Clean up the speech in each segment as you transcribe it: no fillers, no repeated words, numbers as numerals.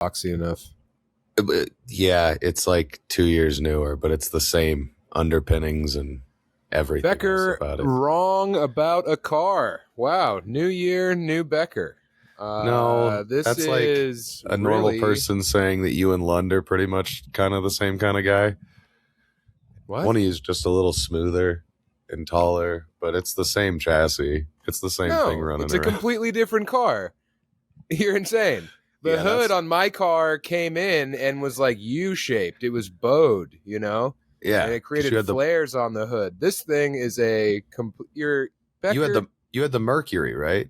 boxy enough. Yeah, it's like 2 years newer, but it's the same underpinnings and everything Becker, about it. wrong about a car. Wow, new year, new Becker. No, this that's is like a normal really... person saying that you and Lund are pretty much kind of the same kind of guy. What? One of you is just a little smoother and taller, but it's the same chassis. It's the same thing running it's a around. completely different car. You're insane. The hood on my car came in and was like U-shaped. It was bowed, you know? Yeah. And it created flares on the hood. This thing is a you had the Mercury, right?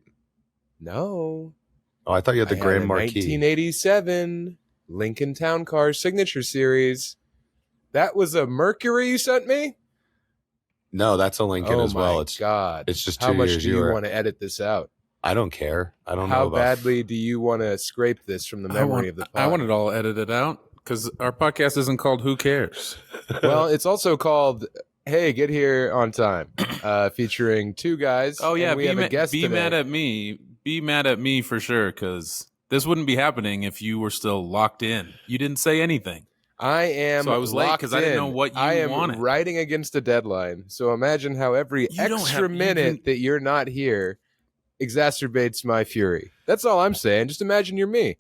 No. Oh, I thought you had the Grand Marquis. 1987 Lincoln Town Car Signature Series. That was a Mercury you sent me? No, that's a Lincoln as well. It's God. It's just 2 How years much do you want to edit this out? I don't care. I don't know. How badly do you want to scrape this from the memory of the pod? I want it all edited out because our podcast isn't called Who Cares? Well, it's also called Hey, Get Here on Time, featuring two guys. Oh, yeah. We have a guest today. Mad at me. Be mad at me for sure because this wouldn't be happening if you were still locked in. You didn't say anything. I am. So I was late because I didn't know what you wanted. I am writing against a deadline. So imagine how every extra minute that you're not here exacerbates my fury. That's all I'm saying. Just imagine you're me,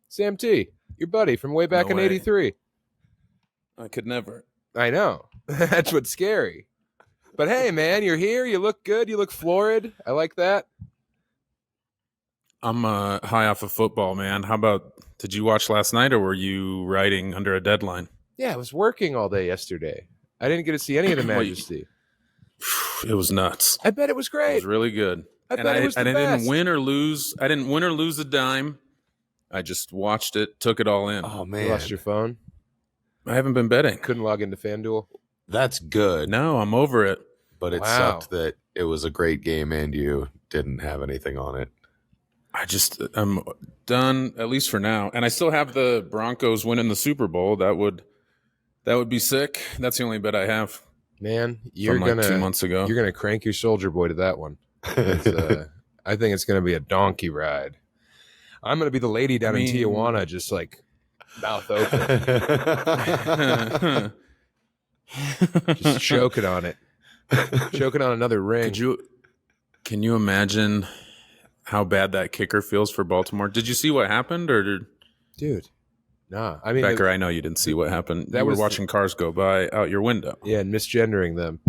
Sam T, your buddy from way back in '83. I could never. I know. That's what's scary. But hey, man, you're here. You look good. You look florid. I like that. I'm high off of football, man. How about, did you watch last night or were you writing under a deadline? Yeah, I was working all day yesterday. I didn't get to see any of the Majesty. It was nuts. I bet it was great. It was really good. I didn't win or lose. I didn't win or lose a dime. I just watched it, took it all in. Oh, man. You lost your phone? I haven't been betting. Couldn't log into FanDuel? That's good. No, I'm over it. But it sucked that it was a great game and you didn't have anything on it. I'm done, at least for now. And I still have the Broncos winning the Super Bowl. That would be sick. That's the only bet I have. Man, you're from 2 months ago. You're gonna crank your Soldier Boy to that one. I think it's gonna be a donkey ride. I'm gonna be the lady down in Tijuana, just like mouth open, just choking on it, choking on another ring. Can you imagine how bad that kicker feels for Baltimore? Did you see what happened, dude? Nah, I mean, Becker, I know you didn't see what happened. You were watching cars go by out your window. Yeah, and misgendering them.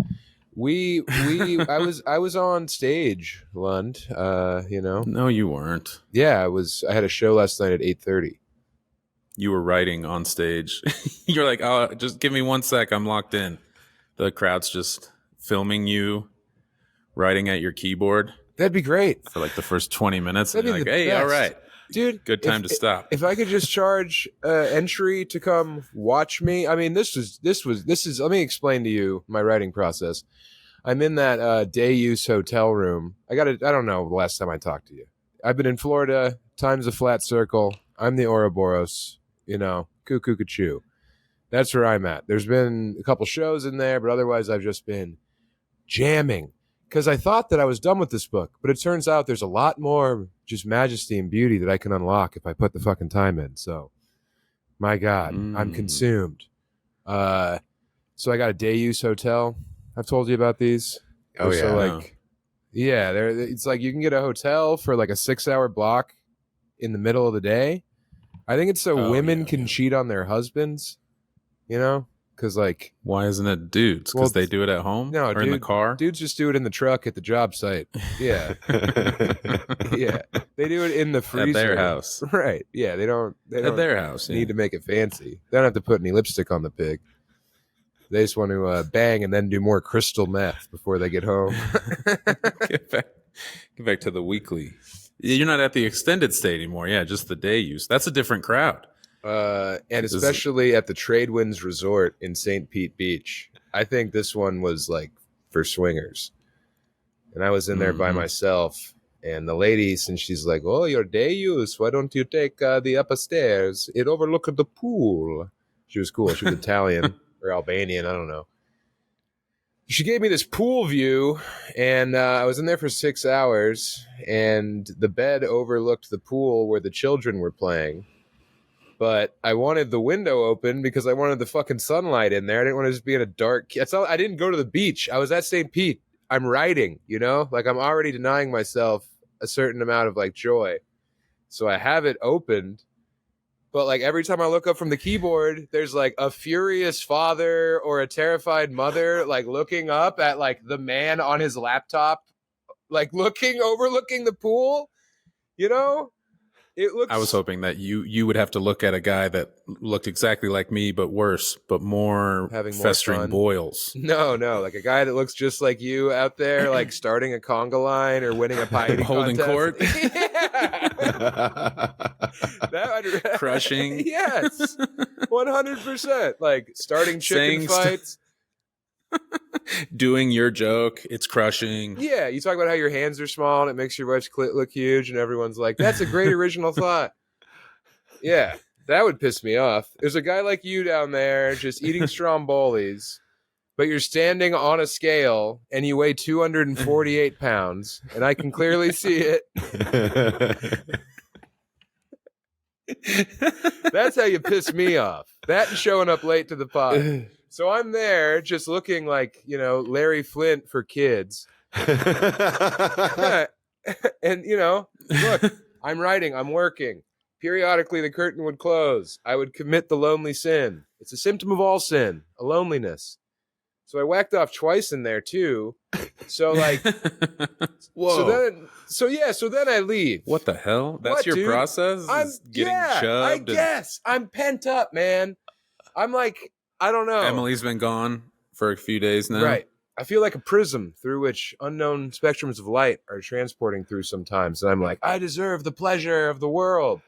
I was on stage, Lund. You know. No, you weren't. Yeah, I had a show last night at 8:30. You were writing on stage. You're like, oh, just give me 1 sec. I'm locked in. The crowd's just filming you writing at your keyboard. That'd be great for like the first 20 minutes. That'd and be you're like, hey, best. all right. Dude, good time to stop. If I could just charge entry to come watch me. I mean, this is. Let me explain to you my writing process. I'm in that day use hotel room. I don't know the last time I talked to you. I've been in Florida. Time's a flat circle. I'm the Ouroboros. You know, cuckoo. That's where I'm at. There's been a couple shows in there, but otherwise I've just been jamming. Because I thought that I was done with this book, but it turns out there's a lot more just majesty and beauty that I can unlock if I put the fucking time in. So, my God, I'm consumed. So I got a day use hotel. I've told you about these. Oh, yeah. So it's like you can get a hotel for like a 6-hour block in the middle of the day. I think it's so women can cheat on their husbands, you know? Because, like... Why isn't it dudes? Because they do it at home? No, or in the car? Dudes just do it in the truck at the job site. Yeah. Yeah. They do it in the freezer. At their house. Right. Yeah, they don't at their house, need to make it fancy. They don't have to put any lipstick on the pig. They just want to bang and then do more crystal meth before they get home. Get back to the weekly. You're not at the extended stay anymore. Yeah, just the day use. That's a different crowd. And especially at the Tradewinds Resort in St. Pete Beach. I think this one was like for swingers. And I was in there by myself. And the lady, since she's like, oh, your day use, why don't you take the upper stairs? It overlooked the pool. She was cool. She was Italian or Albanian. I don't know. She gave me this pool view, and I was in there for 6 hours. And the bed overlooked the pool where the children were playing. But I wanted the window open because I wanted the fucking sunlight in there. I didn't want to just be in a dark. I didn't go to the beach. I was at St. Pete. I'm writing, you know, like I'm already denying myself a certain amount of like joy. So I have it opened. But like every time I look up from the keyboard, there's like a furious father or a terrified mother, like looking up at like the man on his laptop, like overlooking the pool, you know? It looks. I was hoping that you would have to look at a guy that looked exactly like me, but worse, but more Having more festering fun. boils. No, like a guy that looks just like you out there, like starting a conga line or winning a pie Holding contest. court. Yeah. Crushing. Yes, 100%. Like starting chicken fights. Doing your joke, it's crushing. Yeah, you talk about how your hands are small and it makes your wife's clit look huge, and everyone's like, "That's a great original thought." Yeah, that would piss me off. There's a guy like you down there just eating Strombolis, but you're standing on a scale and you weigh 248 pounds, and I can clearly see it. That's how you piss me off. That and showing up late to the pod. So I'm there just looking like, you know, Larry Flint for kids. And, you know, look, I'm writing, I'm working. Periodically, the curtain would close. I would commit the lonely sin. It's a symptom of all sin, a loneliness. So I whacked off twice in there, too. So, like, whoa. So then I leave. What the hell? That's What, your dude? process? I guess. I'm pent up, man. I'm like, I don't know. Emily's been gone for a few days now. Right. I feel like a prism through which unknown spectrums of light are transporting through sometimes. And I'm like, I deserve the pleasure of the world.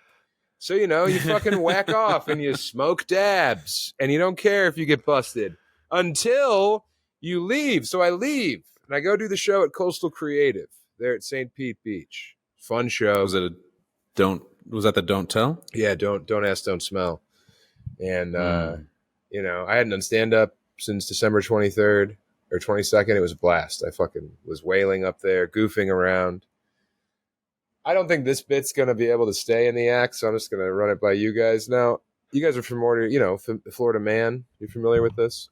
So, you know, you fucking whack off and you smoke dabs and you don't care if you get busted until you leave. So I leave and I go do the show at Coastal Creative there at St. Pete Beach. Fun show. Was that the Don't Tell? Yeah, don't ask, don't smell. And, you know, I hadn't done stand-up since December 23rd or 22nd. It was a blast. I fucking was wailing up there, goofing around. I don't think this bit's going to be able to stay in the act, so I'm just going to run it by you guys. Now, you guys are from Florida Man. You familiar with this?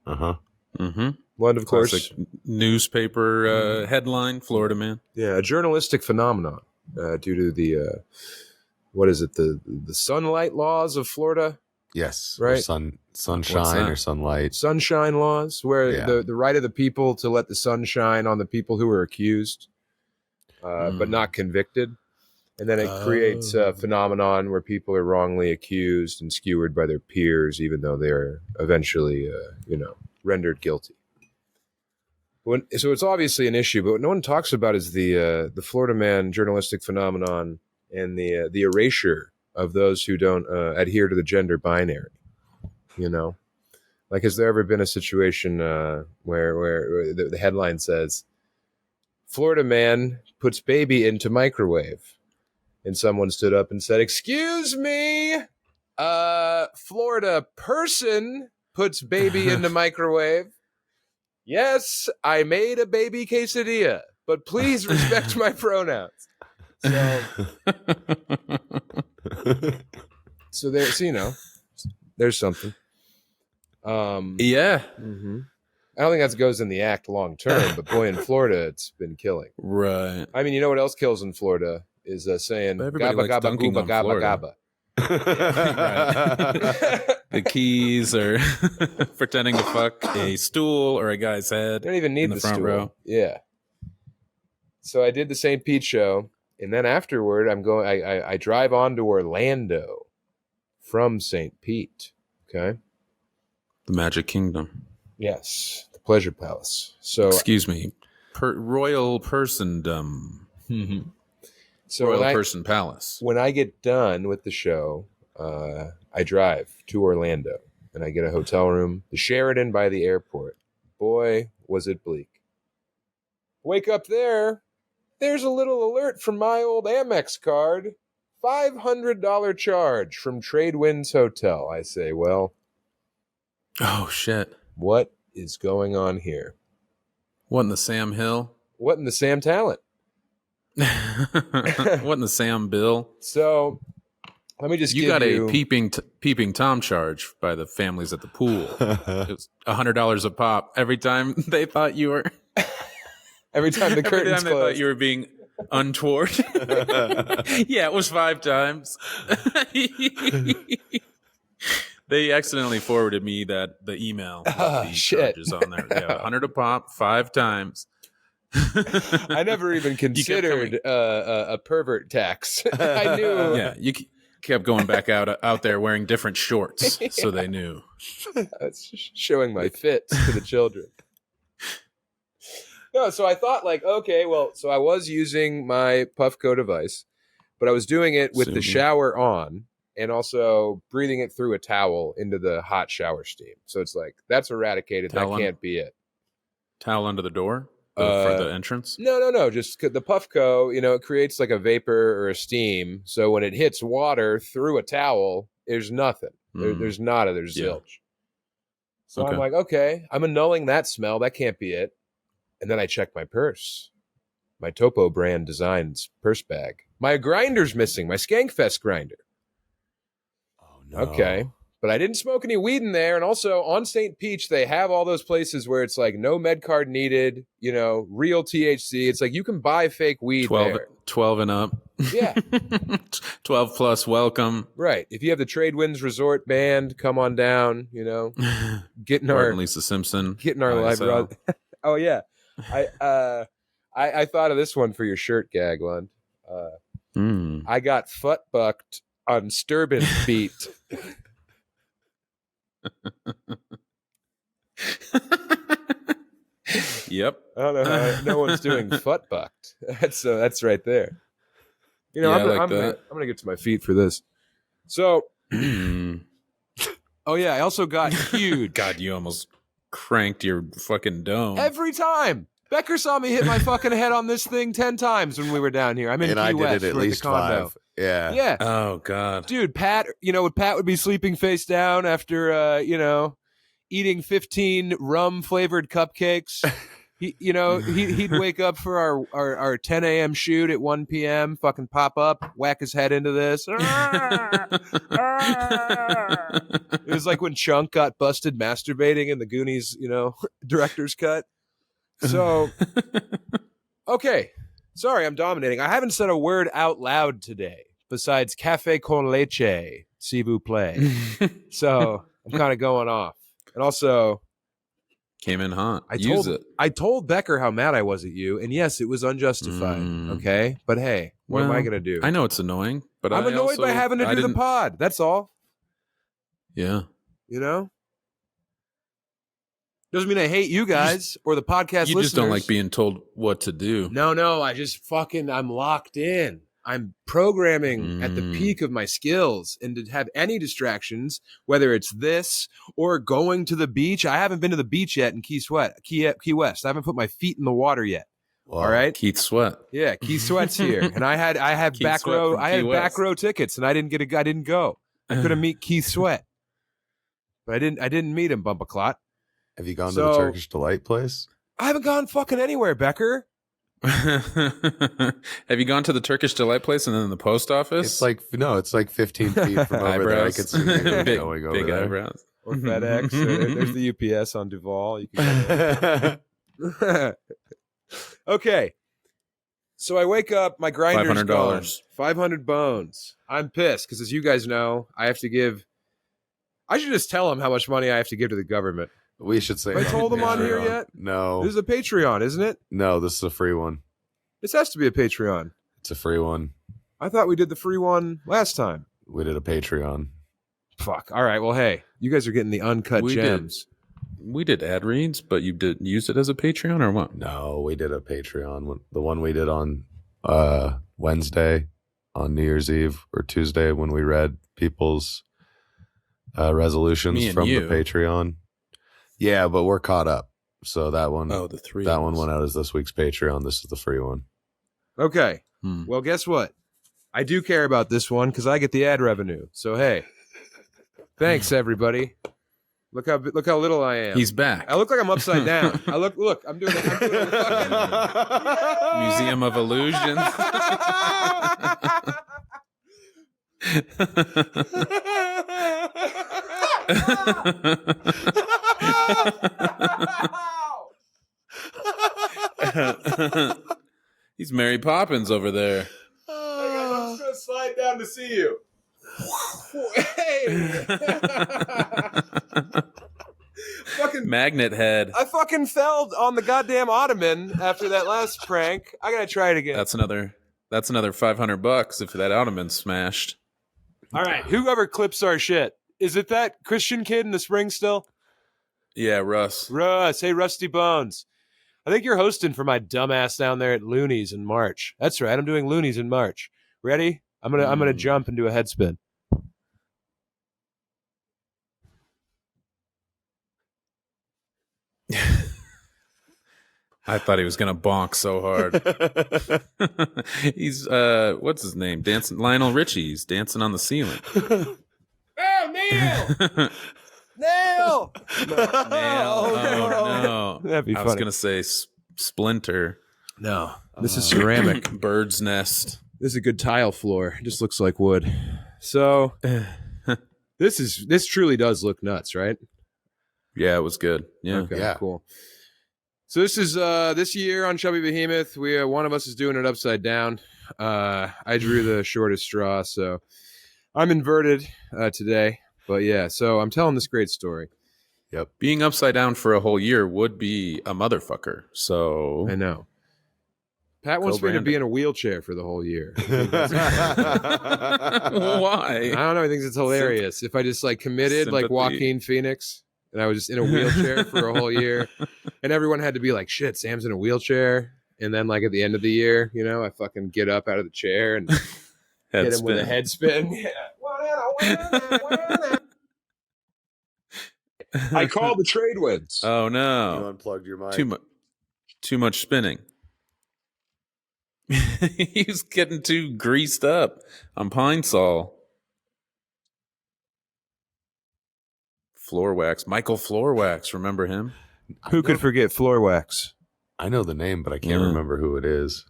Uh-huh. Mm-hmm. Lund, of course. Classic newspaper headline, Florida Man. Yeah, a journalistic phenomenon due to the, the sunlight laws of Florida? Yes. Right. Or sunshine or sunlight. Sunshine laws, where the right of the people to let the sun shine on the people who are accused, but not convicted. And then it creates a phenomenon where people are wrongly accused and skewered by their peers, even though they are eventually, rendered guilty. So it's obviously an issue, but what no one talks about is the Florida Man journalistic phenomenon and the erasure of those who don't adhere to the gender binary. You know, like, has there ever been a situation where the headline says, Florida man puts baby into microwave, and someone stood up and said, excuse me, Florida person puts baby into microwave. Yes, I made a baby quesadilla, but please respect my pronouns. So there's, there's something. Yeah. Mm-hmm. I don't think that goes in the act long term, but boy, in Florida, it's been killing. Right. I mean, you know what else kills in Florida is saying everybody gabba likes gabba dunking gooba on gabba Florida. gabba. The keys or pretending to fuck a stool or a guy's head. They don't even need in the front stool. row. Yeah. So I did the St. Pete show, and then afterward, I drive on to Orlando from St. Pete. Okay. The Magic Kingdom. Yes, the Pleasure Palace. So excuse me, royal persondom. Mm-hmm. So Royal Person Palace. When I get done with the show, I drive to Orlando and I get a hotel room, the Sheraton by the airport. Boy, was it bleak. Wake up there. There's a little alert from my old Amex card. $500 charge from Tradewinds Hotel. I say, well, oh shit. What is going on here? What in the Sam Hill? What in the Sam Talent? What in the Sam Bill? So Let me just You give got you... a peeping Tom charge by the families at the pool. It was $100 a pop every time they thought you were... Every time the Every curtains time they thought closed. you were being untoward. Yeah, it was 5 times. They accidentally forwarded me the email with the shit. charges on there. Yeah, 100 a pop, 5 times. I never even considered a pervert tax. I knew. Yeah, you kept going back out there wearing different shorts, so they knew. That's showing my fits to the children. No, so I thought like, okay, well, so I was using my Puffco device, but I was doing it with the shower on and also breathing it through a towel into the hot shower steam. So it's like, that's eradicated. That can't be it. Towel under the door for the entrance? No. Just the Puffco, it creates like a vapor or a steam. So when it hits water through a towel, there's nothing. There's nada. There's zilch. So I'm like, okay, I'm annulling that smell. That can't be it. And then I check my purse. My Topo brand designs purse bag. My grinder's missing. My Skankfest grinder. Oh, no. Okay. But I didn't smoke any weed in there. And also on St. Peach, they have all those places where it's like no med card needed, real THC. It's like you can buy fake weed 12 and up. Yeah. 12 plus welcome. Right. If you have the Trade Winds Resort band, come on down, getting our Lisa Simpson. Getting our live. Oh, yeah. I thought of this one for your shirt gag, Lund. I got foot bucked on Sturban feet. Yep. I don't know how no one's doing foot bucked. That's right there. I'm gonna get to my feet for this. So, oh yeah, I also got huge. God, you almost cranked your fucking dome every time. Becker saw me hit my fucking head on this thing 10 times when we were down here. I'm in Key West. I did it at least 5. Yeah. Yeah. Oh God. Dude, Pat, Pat would be sleeping face down after eating 15 rum flavored cupcakes. He'd wake up for our 10 a.m. shoot at 1 p.m., fucking pop up, whack his head into this. It was like when Chunk got busted masturbating in the Goonies, director's cut. So, okay. Sorry, I'm dominating. I haven't said a word out loud today besides cafe con leche, s'il vous plaît. So, I'm kind of going off. And also... Came in hot. I told Becker how mad I was at you, and yes, it was unjustified. Okay, but hey, what am I gonna do? I know it's annoying, but I'm annoyed by having to do the pod. That's all. Yeah, doesn't mean I hate you guys or the podcast. You just don't like being told what to do. No, I just I'm locked in. I'm programming at the peak of my skills, and to have any distractions, whether it's this or going to the beach. I haven't been to the beach yet in Key West. I haven't put my feet in the water yet. Wow. All right, Keith Sweat. Yeah, Keith Sweat's here, and I have Backrow tickets, and I didn't go. I couldn't meet Keith Sweat, but I didn't meet him. Bumpaclot. Have you gone to the Turkish Delight place? I haven't gone fucking anywhere, Becker. Have you gone to the Turkish Delight place and then the post office? It's like 15 feet from over there. I could see you going over big there. Eyebrows. Or FedEx. There's the UPS on Duval. You can go. Okay. So I wake up, my grinder's $500. gone. 500 bones. I'm pissed because, as you guys know, I should just tell them how much money I have to give to the government. We should say. Have I told them on here yet? No. This is a Patreon, isn't it? No, this is a free one. This has to be a Patreon. It's a free one. I thought we did the free one last time. We did a Patreon. Fuck. All right. Well, hey, you guys are getting the uncut gems. We did ad reads, but you did use it as a Patreon or what? No, we did a Patreon. The one we did on Wednesday, on New Year's Eve, or Tuesday when we read people's resolutions from the Patreon. Yeah, but we're caught up. So that one, the three. That one went out as this week's Patreon. This is the free one. Okay. Well, guess what? I do care about this one because I get the ad revenue. So hey, thanks everybody. Look how little I am. He's back. I look like I'm upside down. Look. I'm doing the fucking Museum of Illusion. He's Mary Poppins over there. I'm just gonna slide down to see you. Hey. Fucking Magnet head. I fucking fell on the goddamn ottoman after that last prank. I gotta try it again. That's another $500 if that ottoman's smashed. All right, whoever clips our shit. Is it that Christian kid in the spring still? Yeah, Russ. Russ, hey Rusty Bones. I think you're hosting for my dumbass down there at Looney's in March. That's right, I'm doing Looney's in March. Ready? I'm gonna jump and do a headspin. I thought he was gonna bonk so hard. He's what's his name? Lionel Richie. He's dancing on the ceiling. Oh, Neil! Neil! Oh no! That'd be I funny. was gonna say Splinter. No, this is ceramic. Bird's nest. This is a good tile floor. It just looks like wood. So this truly does look nuts, right? Yeah, it was good. Yeah. Okay, Yeah. cool. So this is this year on Chubby Behemoth. We one of us is doing it upside down. I drew the shortest straw, so I'm inverted today. But yeah, so I'm telling this great story. Yep. Being upside down for a whole year would be a motherfucker. So I know. Pat wants me to Co-branding. be in a wheelchair for the whole year. why? I don't know. He thinks it's hilarious. If I just like committed like Sympathy. Joaquin Phoenix and I was just in a wheelchair for a whole year and everyone had to be like, shit, Sam's in a wheelchair. And then like at the end of the year, you know, I fucking get up out of the chair and hit him with a head spin. Yeah. I call the trade wins. Oh You no! unplugged your mic. Too much spinning. He's getting too greased up on Pine Sol. Floor Wax. Michael Floor Wax. Remember him? Who could forget floor wax? I know the name, but I can't Yeah. remember who it is.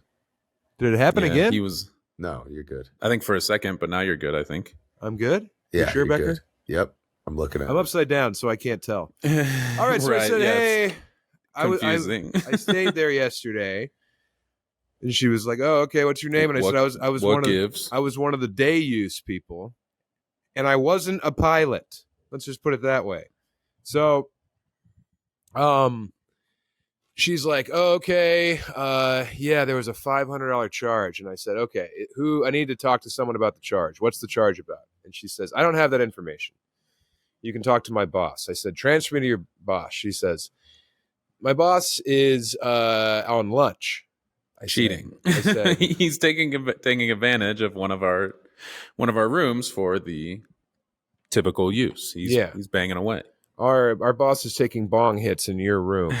Did it happen Yeah, again? He was, No, you're good. I think, for a second, but now you're good, I think. I'm good. Yeah, sure, you're Becker? good. Yep, I'm looking at I'm it. upside down, so I can't tell. All right, so I said, yeah, hey, it's I confusing. stayed there yesterday, and she was like, "Oh, okay, what's your name?" And I said, "I was what one gives? of the day use people, and I wasn't a pilot. Let's just put it that way." So, she's like, oh, "Okay, yeah, there was a $500 charge," and I said, "Okay, I need to talk to someone about the charge. What's the charge about?" And she says, "I don't have that information. You can talk to my boss." I said, "Transfer me to your boss." She says, "My boss is on lunch." I Cheating. said- He's taking advantage of one of our rooms for the typical use. He's banging away. Our boss is taking bong hits in your room.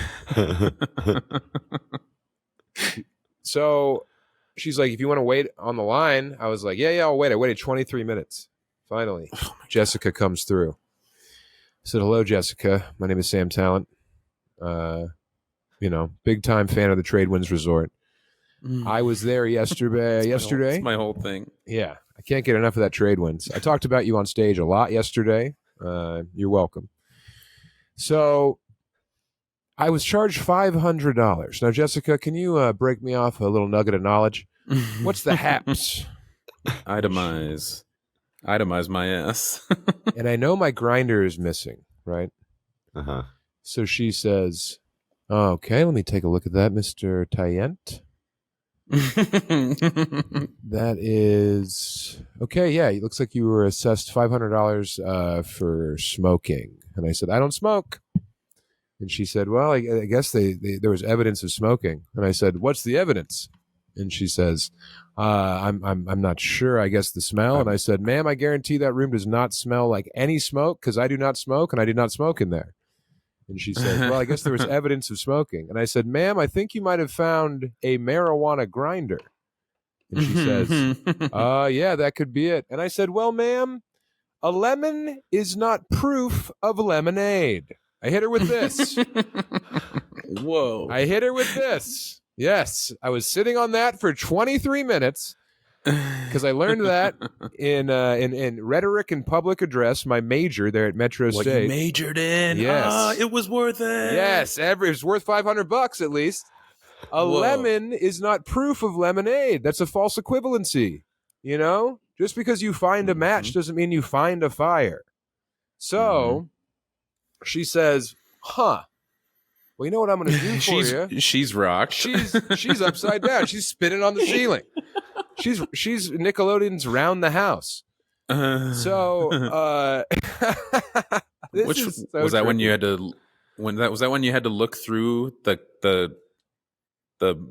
So she's like, "If you want to wait on the line," I was like, yeah, I'll wait. I waited 23 minutes. Finally, Jessica comes through. I said, "Hello, Jessica. My name is Sam Tallent. Big time fan of the Trade Winds Resort. I was there yesterday. That's my whole thing. Yeah, I can't get enough of that Trade Winds. I talked about you on stage a lot yesterday. You're welcome." So I was charged $500. Now, Jessica, can you break me off a little nugget of knowledge? What's the haps? Itemize my ass. And I know my grinder is missing, right? Uh-huh. So she says, "Okay, let me take a look at that, Mr. Tallent. That is okay. Yeah, it looks like you were assessed $500 for smoking." And I said, "I don't smoke." And she said, "Well, I guess there was evidence of smoking." And I said, "What's the evidence?" And she says, I'm not sure. I guess the smell." And I said, "Ma'am, I guarantee that room does not smell like any smoke because I do not smoke and I did not smoke in there." And she says, "Well, I guess there was evidence of smoking." And I said, "Ma'am, I think you might have found a marijuana grinder." And she says, "Yeah, that could be it." And I said, "Well, ma'am, a lemon is not proof of lemonade." I hit her with this. Whoa. I hit her with this. Yes, I was sitting on that for 23 minutes. because I learned that in rhetoric and public address, my major there at Metro What State. you majored in? Yes. It was worth it. Yes, it's worth $500 at least. A Whoa. lemon is not proof of lemonade. That's a false equivalency. You know, just because you find a match doesn't mean you find a fire. So she says, "Huh? Well, you know what I'm going to do for you? She's rocked. She's upside down. She's spinning on the ceiling. She's Nickelodeon's Round the House. So, which was that when you had to? Was that when you had to look through the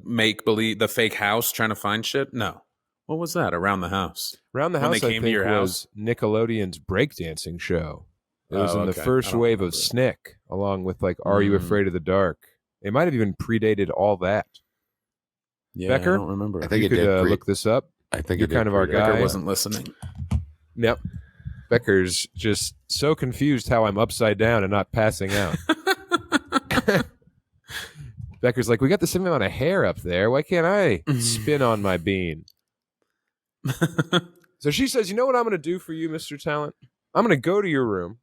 make believe the fake house trying to find shit? No. What was that? Around the House. Around the When House, they I came to think, your was Nickelodeon's breakdancing show. It was in the okay. first I don't wave of remember. Snick, along with like Are You Afraid of the Dark? It might have even predated all that. Yeah, Becker? I don't remember. I think You it could did. Look this up. I think You're it did kind of our predate. guy. Becker wasn't listening. Yep. Becker's just so confused how I'm upside down and not passing out. Becker's like, we got the same amount of hair up there. Why can't I spin on my bean? So she says, you know what I'm going to do for you, Mr. Tallent? I'm going to go to your room,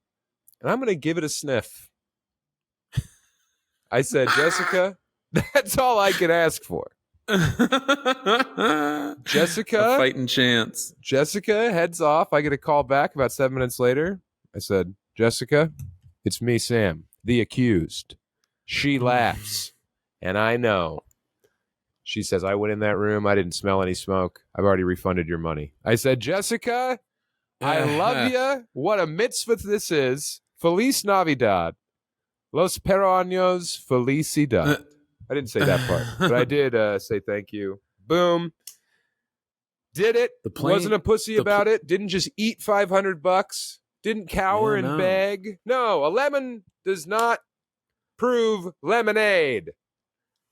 and I'm going to give it a sniff. I said, Jessica, that's all I could ask for. Jessica? A fighting chance. Jessica heads off. I get a call back about 7 minutes later. I said, Jessica, it's me, Sam, the accused. She laughs, and I know. She says, I went in that room. I didn't smell any smoke. I've already refunded your money. I said, Jessica, I love you. What a mitzvah this is. Feliz Navidad. Los Peroaños Felicidad. I didn't say that part, but I did say thank you. Boom. Did it. Wasn't a pussy about it. Didn't just eat $500. Didn't cower and beg. No, a lemon does not prove lemonade.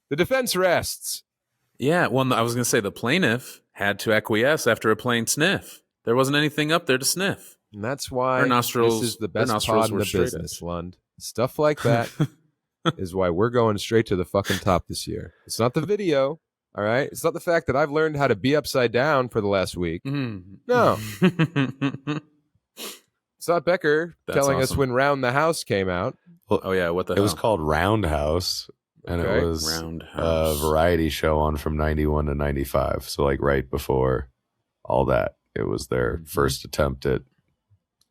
The defense rests. Yeah, well, I was going to say the plaintiff had to acquiesce after a plain sniff. There wasn't anything up there to sniff. And that's why Her nostrils, this is the best her nostrils pod in were the straight business, edge. Lund. Stuff like that is why we're going straight to the fucking top this year. It's not the video, all right? It's not the fact that I've learned how to be upside down for the last week. No. It's not Becker telling us when Round the House came out. Well, Oh, yeah, what the it hell? was called Roundhouse, and Okay. it was a Roundhouse. variety show on from 91 to 95. So, like, right before all that, it was their first attempt at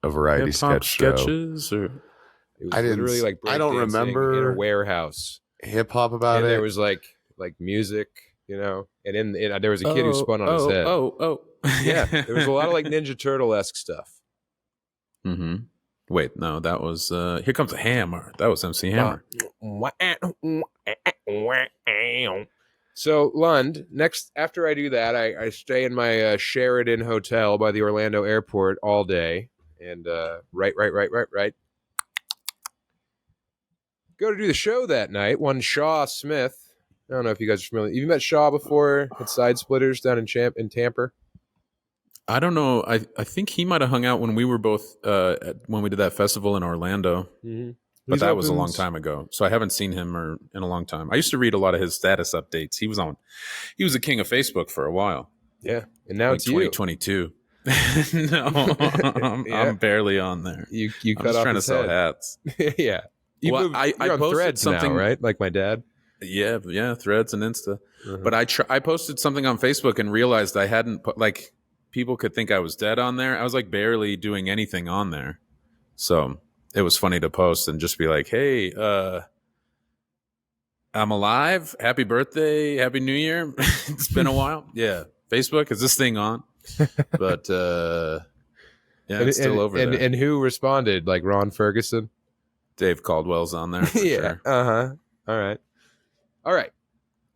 a variety Hip-hop sketch show. sketches? Or... It was I didn't- literally like I don't breakdancing remember in a warehouse. Hip hop about And it. there was like music, you know, and in there was a kid who spun on his head. Yeah, there was a lot of like Ninja Turtle-esque stuff. Mm-hmm. Wait, no, that was Here Comes a Hammer. That was MC Hammer. So Lund, next after I do that, I stay in my Sheridan hotel by the Orlando airport all day, and right. Go to do the show that night. One Shaw Smith. I don't know if you guys are familiar. You met Shaw before at Side Splitters down in Tampa? I don't know. I think he might have hung out when we were both when we did that festival in Orlando. Mm-hmm. But that was a long time ago, so I haven't seen him in a long time. I used to read a lot of his status updates. He was the king of Facebook for a while. Yeah, and now Like it's you. 2022. No, I'm barely on there. You I'm cut just off trying to his sell head. hats. Yeah. Well, You're I on posted Threads something- now, right? Like my dad. Yeah, Threads and Insta. Uh-huh. But I posted something on Facebook and realized I hadn't put, like, people could think I was dead on there. I was like barely doing anything on there, so it was funny to post and just be like, "Hey, I'm alive. Happy birthday. Happy New Year. It's been a while. Yeah, Facebook, is this thing on?" But yeah, it's still over there. And who responded? Like Ron Ferguson? Dave Caldwell's on there. For Yeah. sure. Uh-huh. All right.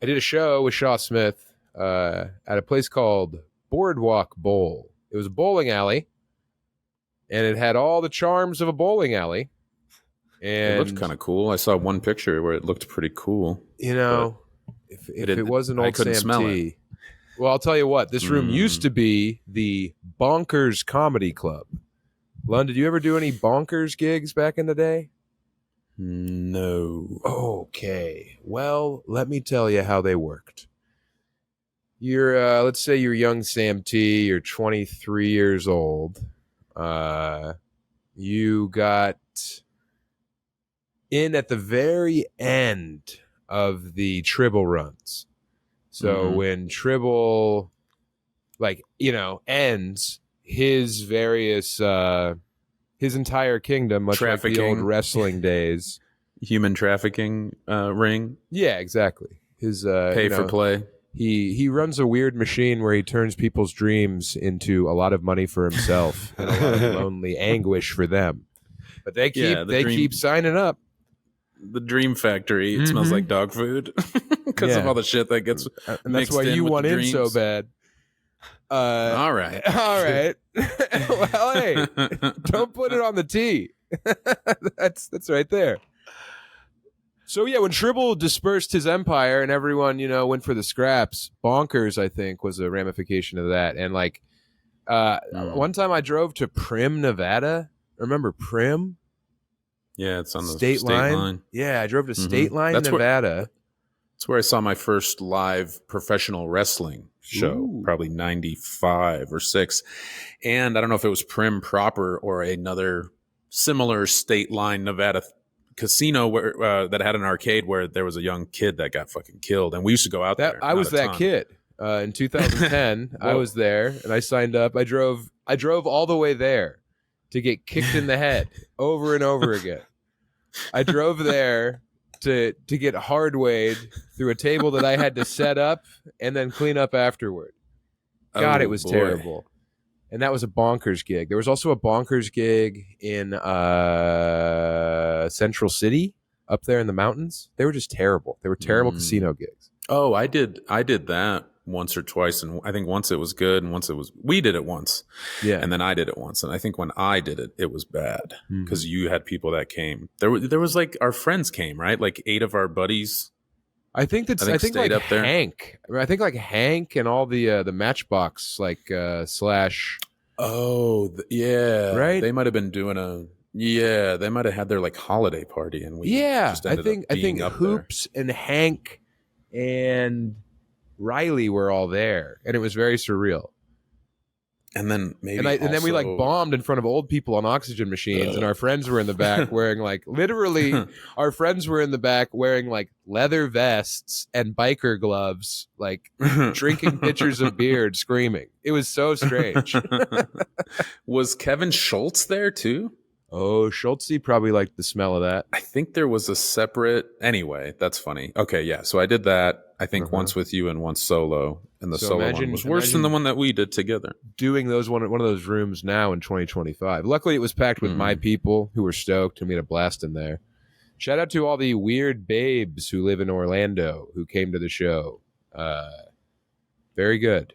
I did a show with Shaw Smith at a place called Boardwalk Bowl. It was a bowling alley, and it had all the charms of a bowling alley. And It looked kind of cool. I saw one picture where it looked pretty cool. you know, if it wasn't I old couldn't Sam smell T. Well, I'll tell you what. This room used to be the Bonkers Comedy Club. Lund, did you ever do any Bonkers gigs back in the day? No. Okay. Well, let me tell you how they worked. you're let's say you're young Sam T, you're 23 years old. You got in at the very end of the Tribble runs. So when Tribble, ends his various, his entire kingdom, much like the old wrestling days. Human trafficking ring. Yeah, exactly. His pay for play. He runs a weird machine where he turns people's dreams into a lot of money for himself and a lot of lonely anguish for them. But they keep signing up. The Dream Factory. It smells like dog food because of all the shit that gets and that's why you want in so bad. All right. Well, hey, don't put it on the T. That's right there. So yeah, when Tribble dispersed his empire and everyone, went for the scraps, Bonkers, I think, was a ramification of that. And one time I drove to Prim, Nevada. Remember Prim? Yeah, it's on the state line. Yeah, I drove to State Line, Nevada. That's where I saw my first live professional wrestling show, probably 95 or 6. And I don't know if it was Prim Propper or another similar State Line, Nevada casino where that had an arcade where there was a young kid that got fucking killed, and we used to go out there. I was that kid in 2010. I was there, and I signed up. I drove all the way there to get kicked in the head over and over again. I drove there to get hard-weighed through a table that I had to set up and then clean up afterward. God, it was terrible. And that was a Bonkers gig. There was also a Bonkers gig in Central City up there in the mountains. They were just terrible. They were terrible casino gigs. Oh, I did that once or twice, and I think once it was good, and we did it once. Yeah. And then I did it once, and I think when I did it, it was bad because you had people that came. There was our friends came, right? 8 of our buddies. I think up there. Hank. I think Hank and all the Matchbox slash. Oh yeah, right. They might have been doing they might have had their holiday party, and we just I think Hoops and Hank and Riley were all there, and it was very surreal. And then then we bombed in front of old people on oxygen machines, and our friends were in the back wearing literally our friends were in the back wearing leather vests and biker gloves, drinking pitchers of beer, screaming. It was so strange. Was Kevin Schultz there too? Oh, Schultzy probably liked the smell of that. I think there was a separate. Anyway, that's funny. Okay, yeah. So I did that. I think once with you and once solo, and the solo one was worse than the one that we did together. Doing one of those rooms now in 2025. Luckily, it was packed with my people who were stoked, and we had a blast in there. Shout out to all the weird babes who live in Orlando who came to the show. Very good.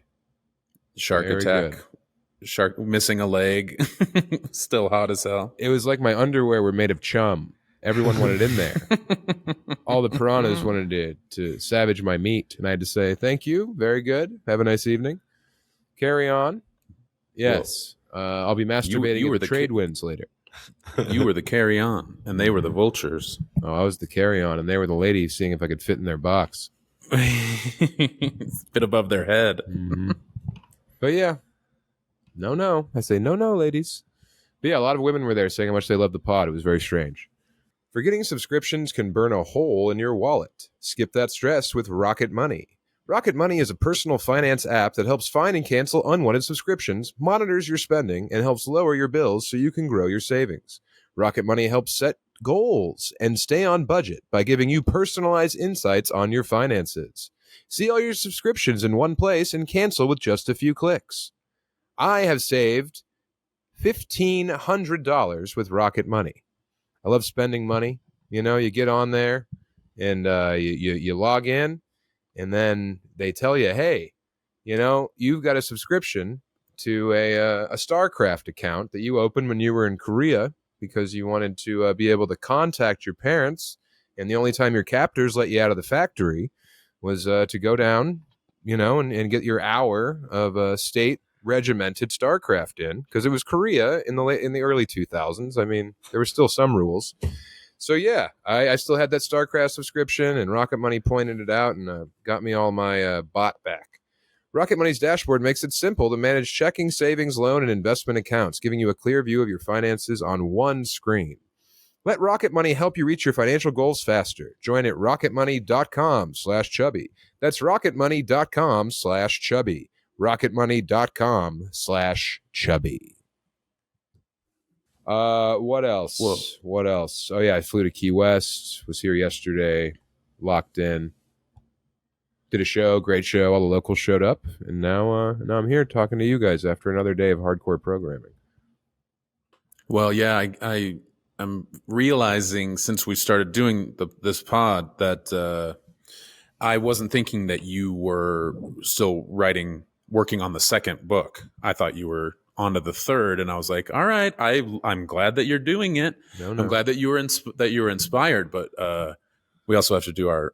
Shark attack. Good. Shark missing a leg. Still hot as hell. It was like my underwear were made of chum. Everyone wanted in there. All the piranhas wanted to savage my meat, and I had to say, thank you, very good, have a nice evening, carry on. Yes. I'll be masturbating at the trade winds later. You were the carry on, and they were the vultures. Oh, I was the carry on, and they were the ladies seeing if I could fit in their box. Bit above their head. But yeah. No. I say, no, ladies. But yeah, a lot of women were there saying how much they loved the pod. It was very strange. Forgetting subscriptions can burn a hole in your wallet. Skip that stress with Rocket Money. Rocket Money is a personal finance app that helps find and cancel unwanted subscriptions, monitors your spending, and helps lower your bills so you can grow your savings. Rocket Money helps set goals and stay on budget by giving you personalized insights on your finances. See all your subscriptions in one place and cancel with just a few clicks. I have saved $1,500 with Rocket Money. I love spending money. You get on there and you log in, and then they tell you, hey, you've got a subscription to a StarCraft account that you opened when you were in Korea because you wanted to be able to contact your parents, and the only time your captors let you out of the factory was to go down, and get your hour of state regimented StarCraft in, because it was Korea in the early 2000s. I mean, there were still some rules. So yeah, I still had that StarCraft subscription, and Rocket Money pointed it out and got me all my bot back. Rocket Money's dashboard makes it simple to manage checking, savings, loan, and investment accounts, giving you a clear view of your finances on one screen. Let Rocket Money help you reach your financial goals faster. Join at rocketmoney.com/chubby. That's rocketmoney.com/chubby. rocketmoney.com/chubby. What else? Whoa. What else? Oh, yeah, I flew to Key West, was here yesterday, locked in. Did a show, great show. All the locals showed up, and now I'm here talking to you guys after another day of hardcore programming. Well, yeah, I'm realizing since we started doing this pod that I wasn't thinking that you were still working on the second book. I thought you were onto the third, and I was like, all right, I'm glad that you're doing it. No. I'm glad that you were inspired, but we also have to do our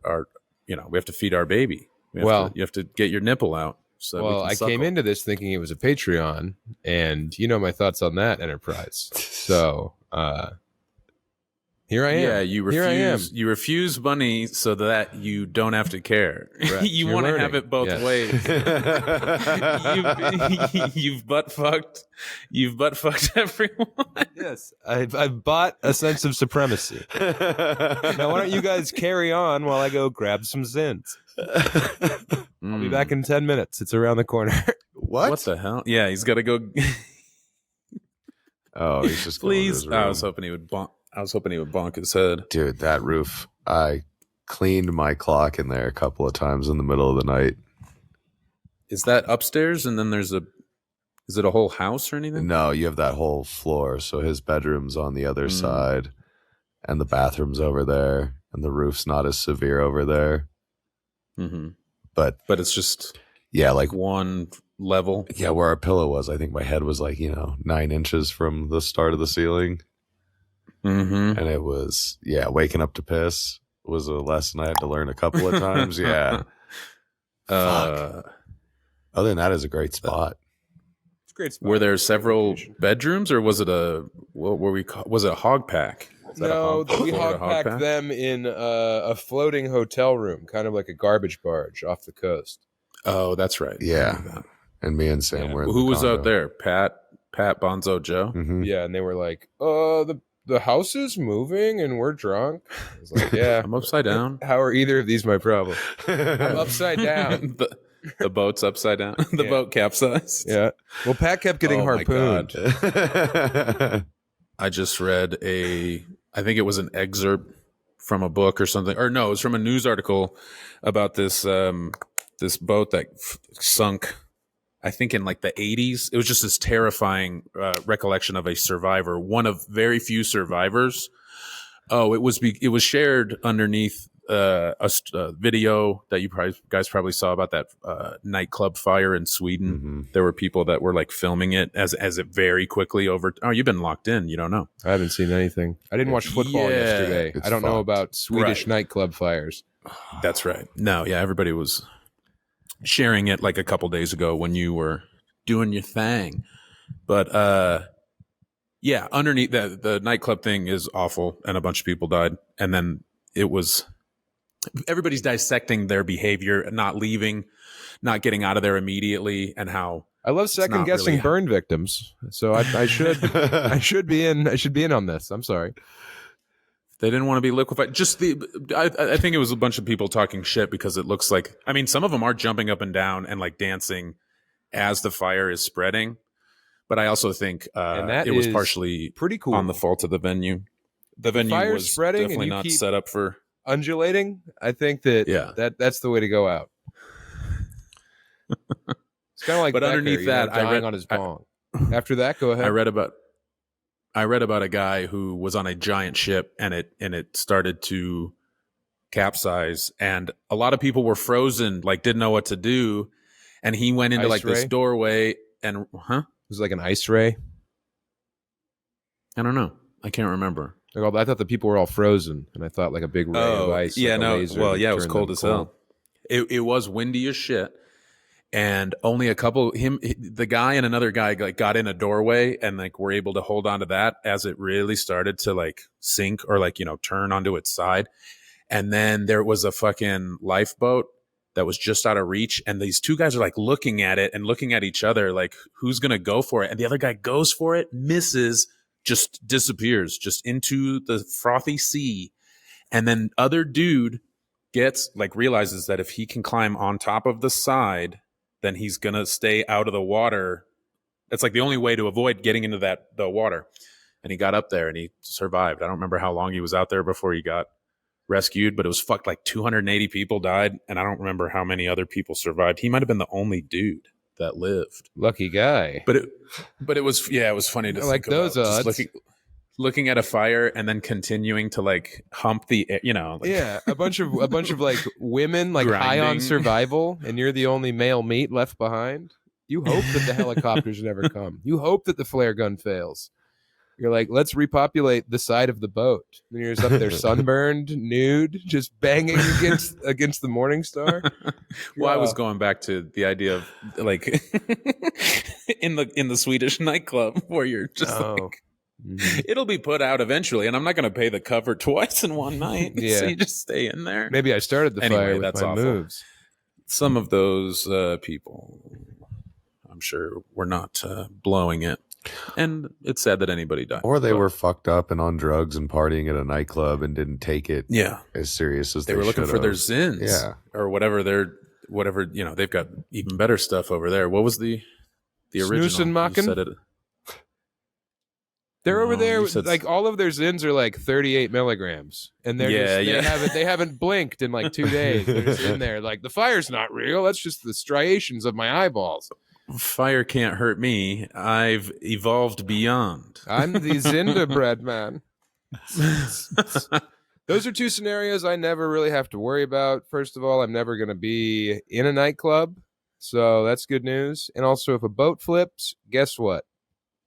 we have to feed our baby. You have to get your nipple out. So I came into this thinking it was a Patreon, and you know my thoughts on that enterprise. So here I am. Yeah, you refuse money so that you don't have to care. Right. You want to have it both ways. You've butt fucked everyone. Yes, I've bought a sense of supremacy. Now why don't you guys carry on while I go grab some Zins? I'll be back in 10 minutes. It's around the corner. What the hell? Yeah, he's got to go. Oh, he's just please. Going to his room. I was hoping he would bonk his head. Dude, that roof. I cleaned my clock in there a couple of times in the middle of the night. Is that upstairs? And then is it a whole house or anything? No, you have that whole floor. So his bedroom's on the other side, and the bathroom's over there, and the roof's not as severe over there. Mm-hmm. But it's just like one level. Yeah, where our pillow was, I think my head was 9 inches from the start of the ceiling. Mm-hmm. And it was, waking up to piss was a lesson I had to learn a couple of times. Yeah. Fuck. Other than that, it's a great spot. It's a great spot. Were there several bedrooms, or was it was it a hog pack? No, we hog packed them in a floating hotel room, kind of like a garbage barge off the coast. Oh, that's right. Yeah. And me and Sam were in Who the was condo. out there? Pat Bonzo Joe? Mm-hmm. Yeah, and they were like, the house is moving and we're drunk. I was like, yeah. I'm upside down. How are either of these my problem? I'm upside down. The boat's upside down. The boat capsized. Yeah. Well, Pat kept getting harpooned. I just read I think it was an excerpt from a book or something. Or no, it was from a news article about this this boat that sunk, I think in like the 80s. It was just this terrifying recollection of a survivor, one of very few survivors. Oh, it was shared underneath a video that you guys probably saw about that nightclub fire in Sweden. Mm-hmm. There were people that were like filming it as it very quickly over. Oh, you've been locked in. You don't know. I haven't seen anything. I didn't watch football yesterday. I don't know about Swedish nightclub fires. That's right. No, yeah, everybody was sharing it like a couple days ago when you were doing your thing. But underneath the nightclub thing is awful, and a bunch of people died. And then everybody's dissecting their behavior, not leaving, not getting out of there immediately, and how I love second guessing burn victims. So I should I should be in on this. I'm sorry. They didn't want to be liquefied. I think it was a bunch of people talking shit because it looks like, I mean, some of them are jumping up and down and like dancing as the fire is spreading. But I also think it was partially pretty cool on the fault of the venue. The venue was spreading definitely not set up for undulating. I think that's the way to go out. It's kind of like, but Becker, underneath that, I read on his bong. After that, go ahead. I read about a guy who was on a giant ship and it started to capsize, and a lot of people were frozen, like didn't know what to do, and he went into this doorway and it was like an ice ray. I don't know. I can't remember. I thought the people were all frozen, and I thought like a big ray of ice. Yeah, like it was cold as hell. It was windy as shit. And only the guy and another guy like got in a doorway and like were able to hold on to that as it really started to like sink or like, turn onto its side. And then there was a fucking lifeboat that was just out of reach. And these two guys are like looking at it and looking at each other, like, who's going to go for it? And the other guy goes for it, misses, just disappears, just into the frothy sea. And then other dude gets, like, realizes that if he can climb on top of the side, then he's going to stay out of the water. That's like the only way to avoid getting into the water. And he got up there and he survived. I don't remember how long he was out there before he got rescued, but it was fucked. Like 280 people died, and I don't remember how many other people survived. He might have been the only dude that lived. Lucky guy. But it was it was funny to think like those about. odds. Just looking at a fire and then continuing to like hump the, like, a bunch of like women like high on survival, and you're the only male meat left behind. You hope that the helicopters never come. You hope that the flare gun fails. You're like, let's repopulate the side of the boat. And you're just up there sunburned, nude, just banging against the Morning Star. Well, I was going back to the idea of like in the Swedish nightclub where you're just it'll be put out eventually, and I'm not going to pay the cover twice in one night. Yeah. So you just stay in there. Maybe I started the fire with my moves. Some of those people, I'm sure, were not blowing it. And it's sad that anybody died. Or they were fucked up and on drugs and partying at a nightclub and didn't take it as serious as they were looking for their zins. Yeah. Or whatever they've got even better stuff over there. What was the original? Snoosen-Macken? They're over there, like all of their zins are like 38 milligrams. And they haven't blinked in like 2 days. They're just in there like, the fire's not real. That's just the striations of my eyeballs. Fire can't hurt me. I've evolved beyond. I'm the Zinderbread man. Those are two scenarios I never really have to worry about. First of all, I'm never going to be in a nightclub, so that's good news. And also, if a boat flips, guess what?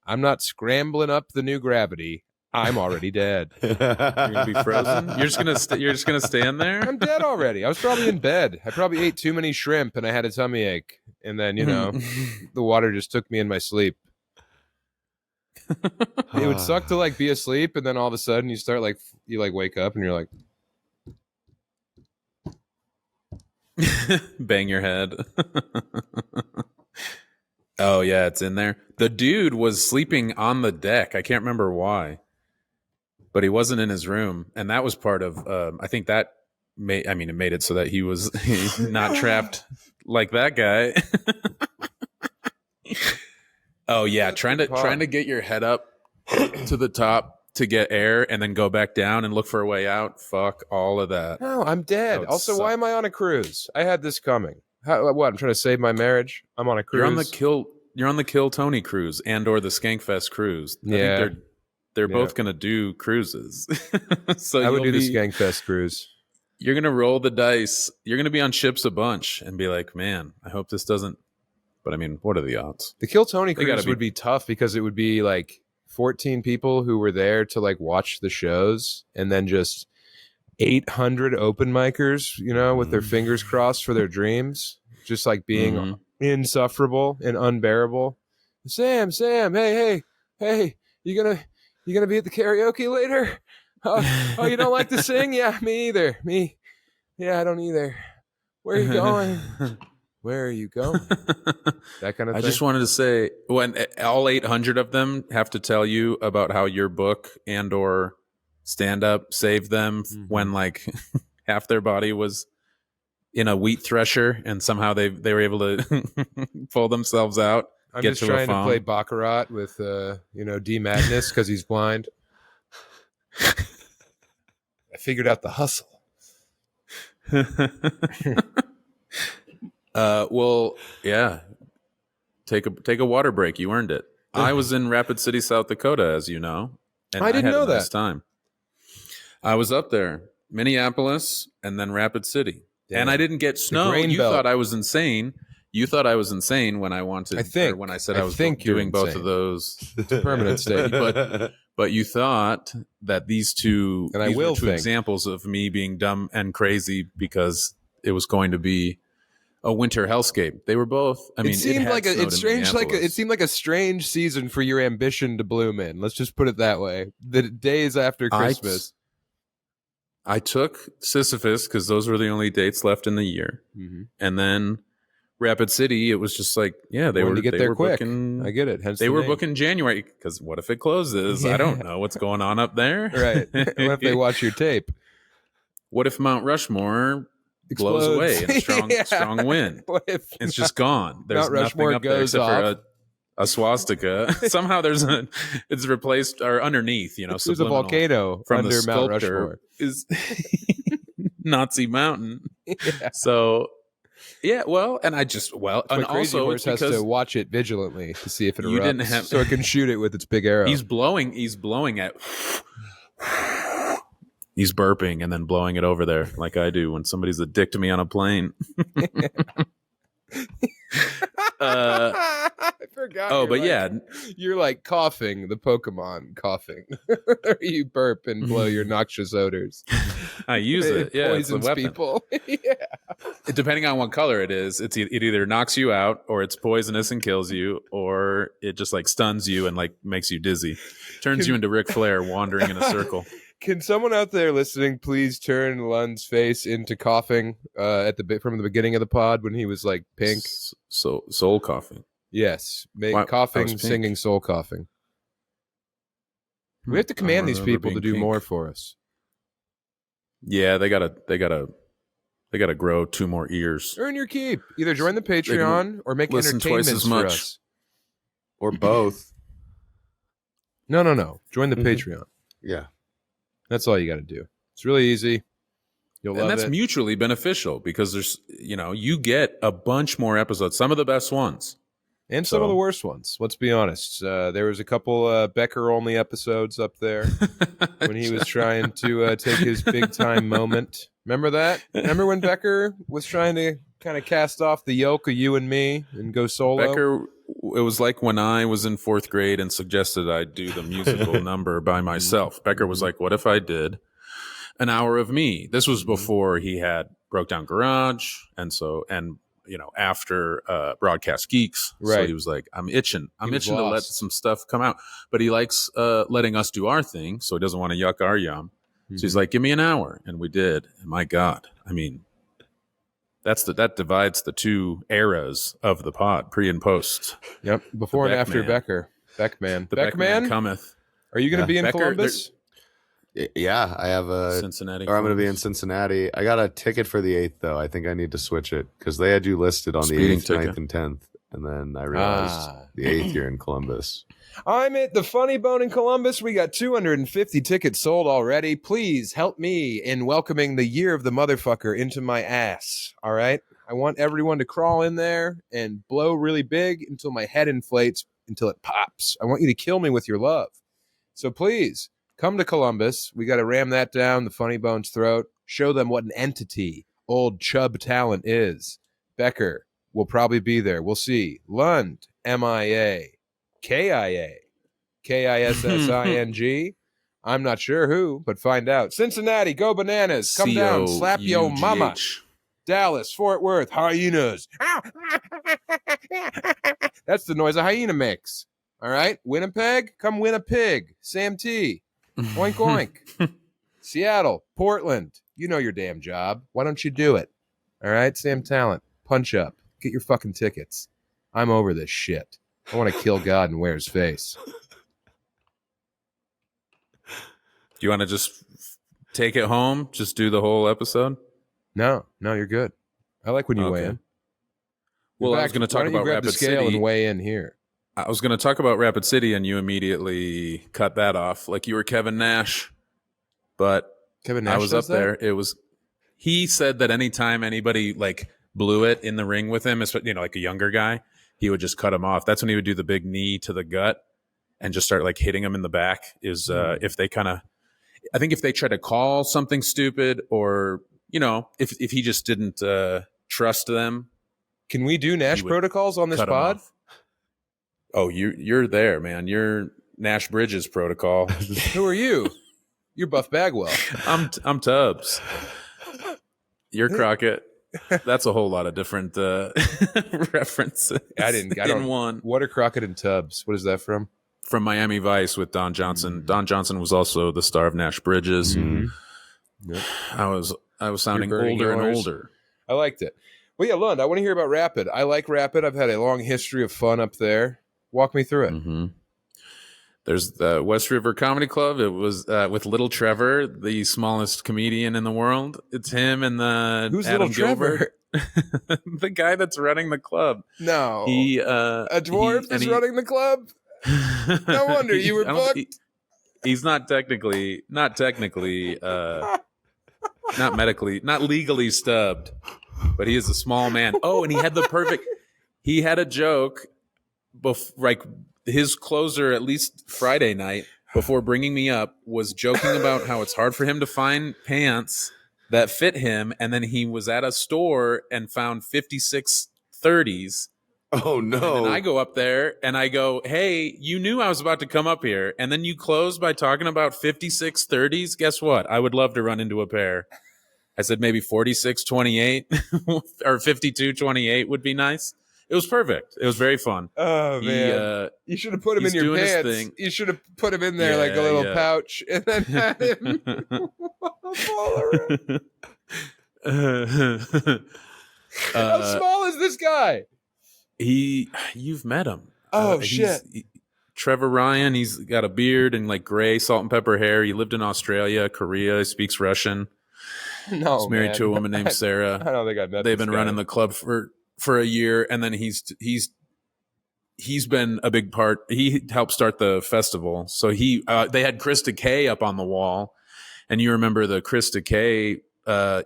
I'm not scrambling up the new gravity. I'm already dead. You're gonna be frozen. You're just gonna stand there. I'm dead already. I was probably in bed. I probably ate too many shrimp and I had a tummy ache. And then the water just took me in my sleep. It would suck to like be asleep, and then all of a sudden you wake up and you're like, bang your head. Oh yeah, it's in there. The dude was sleeping on the deck. I can't remember why, but he wasn't in his room, and that was part of. I think that it made it so that he was not trapped like that guy. Oh yeah, trying to get your head up to the top to get air, and then go back down and look for a way out. Fuck all of that. No, I'm dead. Also, why am I on a cruise? I had this coming. What? I'm trying to save my marriage. I'm on a cruise. You're on the Kill Tony cruise and or the Skankfest cruise. I think they're both gonna do cruises. So I would do the Skankfest cruise. You're gonna roll the dice. You're gonna be on ships a bunch and be like, man, I hope this doesn't. But I mean, what are the odds? The Kill Tony cruise would be tough because it would be like 14 people who were there to like watch the shows, and then just 800 open micers, with their fingers crossed for their dreams, just like being insufferable and unbearable. Sam, hey, you gonna be at the karaoke later? Oh, you don't like to sing? Yeah, me either. Yeah, I don't either. Where are you going? Where are you going? That kind of thing. I just wanted to say, when all 800 of them have to tell you about how your book and or stand-up saved them when like half their body was in a wheat thresher, and somehow they were able to pull themselves out. I'm just trying to play Baccarat with D Madness because he's blind. I figured out the hustle. Well, yeah. Take a water break. You earned it. I was in Rapid City, South Dakota, as you know, and I didn't know that. Nice time. I was up there, Minneapolis, and then Rapid City, and I didn't get snow. You thought I was insane. You thought I was insane when I wanted. when I said I was doing both of those. It's a permanent state, but you thought that these two were two examples of me being dumb and crazy because it was going to be a winter hellscape. They were both. I mean, it seemed it seemed like a strange season for your ambition to bloom in. Let's just put it that way. The days after Christmas. I took Sisyphus because those were the only dates left in the year. Mm-hmm. And then Rapid City, it was just like, yeah, they Wanted were to get they there were quick. booking. I get it. Hence They the were name. booking January because what if it closes? Yeah. I don't know what's going on up there. Right. What if they watch your tape? What if Mount Rushmore Explodes. blows away in a strong wind? What if It's just gone. There's Mount Rushmore nothing up there goes except off? for a swastika. Somehow it's replaced or underneath. There's a subliminal volcano from under the Mount sculptor Rushmore. is Nazi mountain. Yeah. So yeah, well, and I just That's and why Crazy also Horse has because to watch it vigilantly to see if it You erupts, didn't have- so it can shoot it with its big arrow. he's blowing at. He's burping and then blowing it over there like I do when somebody's a dick to me on a plane. I forgot. Oh, you're but like- yeah, you're like Koffing, the Pokemon Koffing. You burp and blow your noxious odors. I use it. Yeah, it's a poisons weapon. people. Yeah. Depending on what color it is, it either knocks you out, or it's poisonous and kills you, or it just like stuns you and like makes you dizzy, turns you into Ric Flair wandering in a circle. Can someone out there listening please turn Lund's face into Koffing from the beginning of the pod when he was like pink? So soul coughing. Yes, Why- I was coughing, pink. singing, soul coughing. We have to command I these remember people to being do pink. more for us. Yeah, they gotta grow 2 more ears. Earn your keep. Either join the Patreon or make listen twice entertainments as for much. us. Or both. No. Join the Mhm. Patreon. Yeah. That's all you got to do. It's really easy. You'll love And that's it. mutually beneficial because there's, you get a bunch more episodes, some of the best ones. And some of So- the worst ones. Let's be honest. There was a couple Becker only episodes up there when he was trying to take his big time moment. Remember that? Remember when Becker was trying to kind of cast off the yoke of you and me and go solo? Becker, it was like when I was in 4th grade and suggested I do the musical number by myself. Becker was like, what if I did an hour of me? This was before he had Broke Down Garage. After Broadcast Geeks. So Right. he was like, I'm itching was to let lost. some stuff come out. But he likes letting us do our thing. So he doesn't want to yuck our yum. So he's like, give me an hour. And we did. And my God, I mean, that divides the 2 eras of the pod, pre and post. Yep. Before and after Beckman. Becker. Beckman. The Beckman? cometh. Are you going to Yeah. be in Becker, Columbus? Yeah, I have a. Cincinnati. Or I'm going to be in Cincinnati. I got a ticket for the 8th, though. I think I need to switch it because they had you listed on Speeding the 8th, ticket. 9th, and 10th. And then I realized the 8th you're in Columbus. I'm at the Funny Bone in Columbus. We got 250 tickets sold already. Please help me in welcoming the year of the motherfucker into my ass. All right? I want everyone to crawl in there and blow really big until my head inflates, until it pops. I want you to kill me with your love. So please, come to Columbus. We got to ram that down the Funny Bone's throat. Show them what an entity old Chub Tallent is. Becker will probably be there. We'll see. Lund, MIA. KIA, KISSING. I'm not sure who, but find out. Cincinnati, go bananas. Come down, slap yo mama. Dallas, Fort Worth, hyenas. That's the noise a hyena makes. All right. Winnipeg, come win a pig. Sam T. Oink oink. Seattle, Portland. You know your damn job. Why don't you do it? All right, Sam Tallent. Punch up. Get your fucking tickets. I'm over this shit. I want to kill God and wear his face. Do you want to just take it home? Just do the whole episode? No, you're good. I like when you weigh Okay. in. Well, In I was fact, going to why talk don't you about grab the Rapid scale City. and weigh in here. I was going to talk about Rapid City, and you immediately cut that off, like you were Kevin Nash. But Kevin Nash I was does up there. He said that anytime anybody like blew it in the ring with him, like a younger guy, he would just cut him off. That's when he would do the big knee to the gut and just start like hitting him in the back. If they kind of, I think if they try to call something stupid, or if he just didn't trust them. Can we do Nash He would protocols on this cut him pod? off. Oh, you're there, man. You're Nash Bridges protocol. Who are you? You're Buff Bagwell. I'm Tubbs. You're Crockett. That's a whole lot of different references. I don't. one What are Crockett and Tubbs? What is that from? from Miami Vice with Don Johnson. Don Johnson was also the star of Nash Bridges. Yep. I was sounding You're burning older and yours. older. I liked it. Well, yeah, Lund, I want to hear about Rapid. I like Rapid. I've had a long history of fun up there. Walk me through it. Mm-hmm. There's the West River Comedy Club. It was with Little Trevor, the smallest comedian in the world. It's him and the Who's Adam Little Trevor? Gilbert, the guy that's running the club. No, He a dwarf is running the club. No wonder you were booked. He's not technically, not legally stubbed, but he is a small man. Oh, and he had a joke, like his closer, at least Friday night, before bringing me up, was joking about how it's hard for him to find pants that fit him, and then he was at a store and found 56 30s. Oh no. And then I go up there and I go, hey, you knew I was about to come up here, and then you closed by talking about 56 30s. Guess what? I would love to run into a pair. I said maybe 46 28 or 52 28 would be nice. It was perfect. It was very fun. Oh man, you should have put him in your pants. You should have put him in there like a little pouch, and then had him fall around. How small is this guy? You've met him. Oh shit. Trevor Ryan. He's got a beard and like gray salt and pepper hair. He lived in Australia, Korea. He speaks Russian. No, he's married to a woman named Sarah. I don't think I've met. They've been running the club for a year, and then he's been a big part. He helped start the festival. So they had Krista K up on the wall, and you remember the Krista K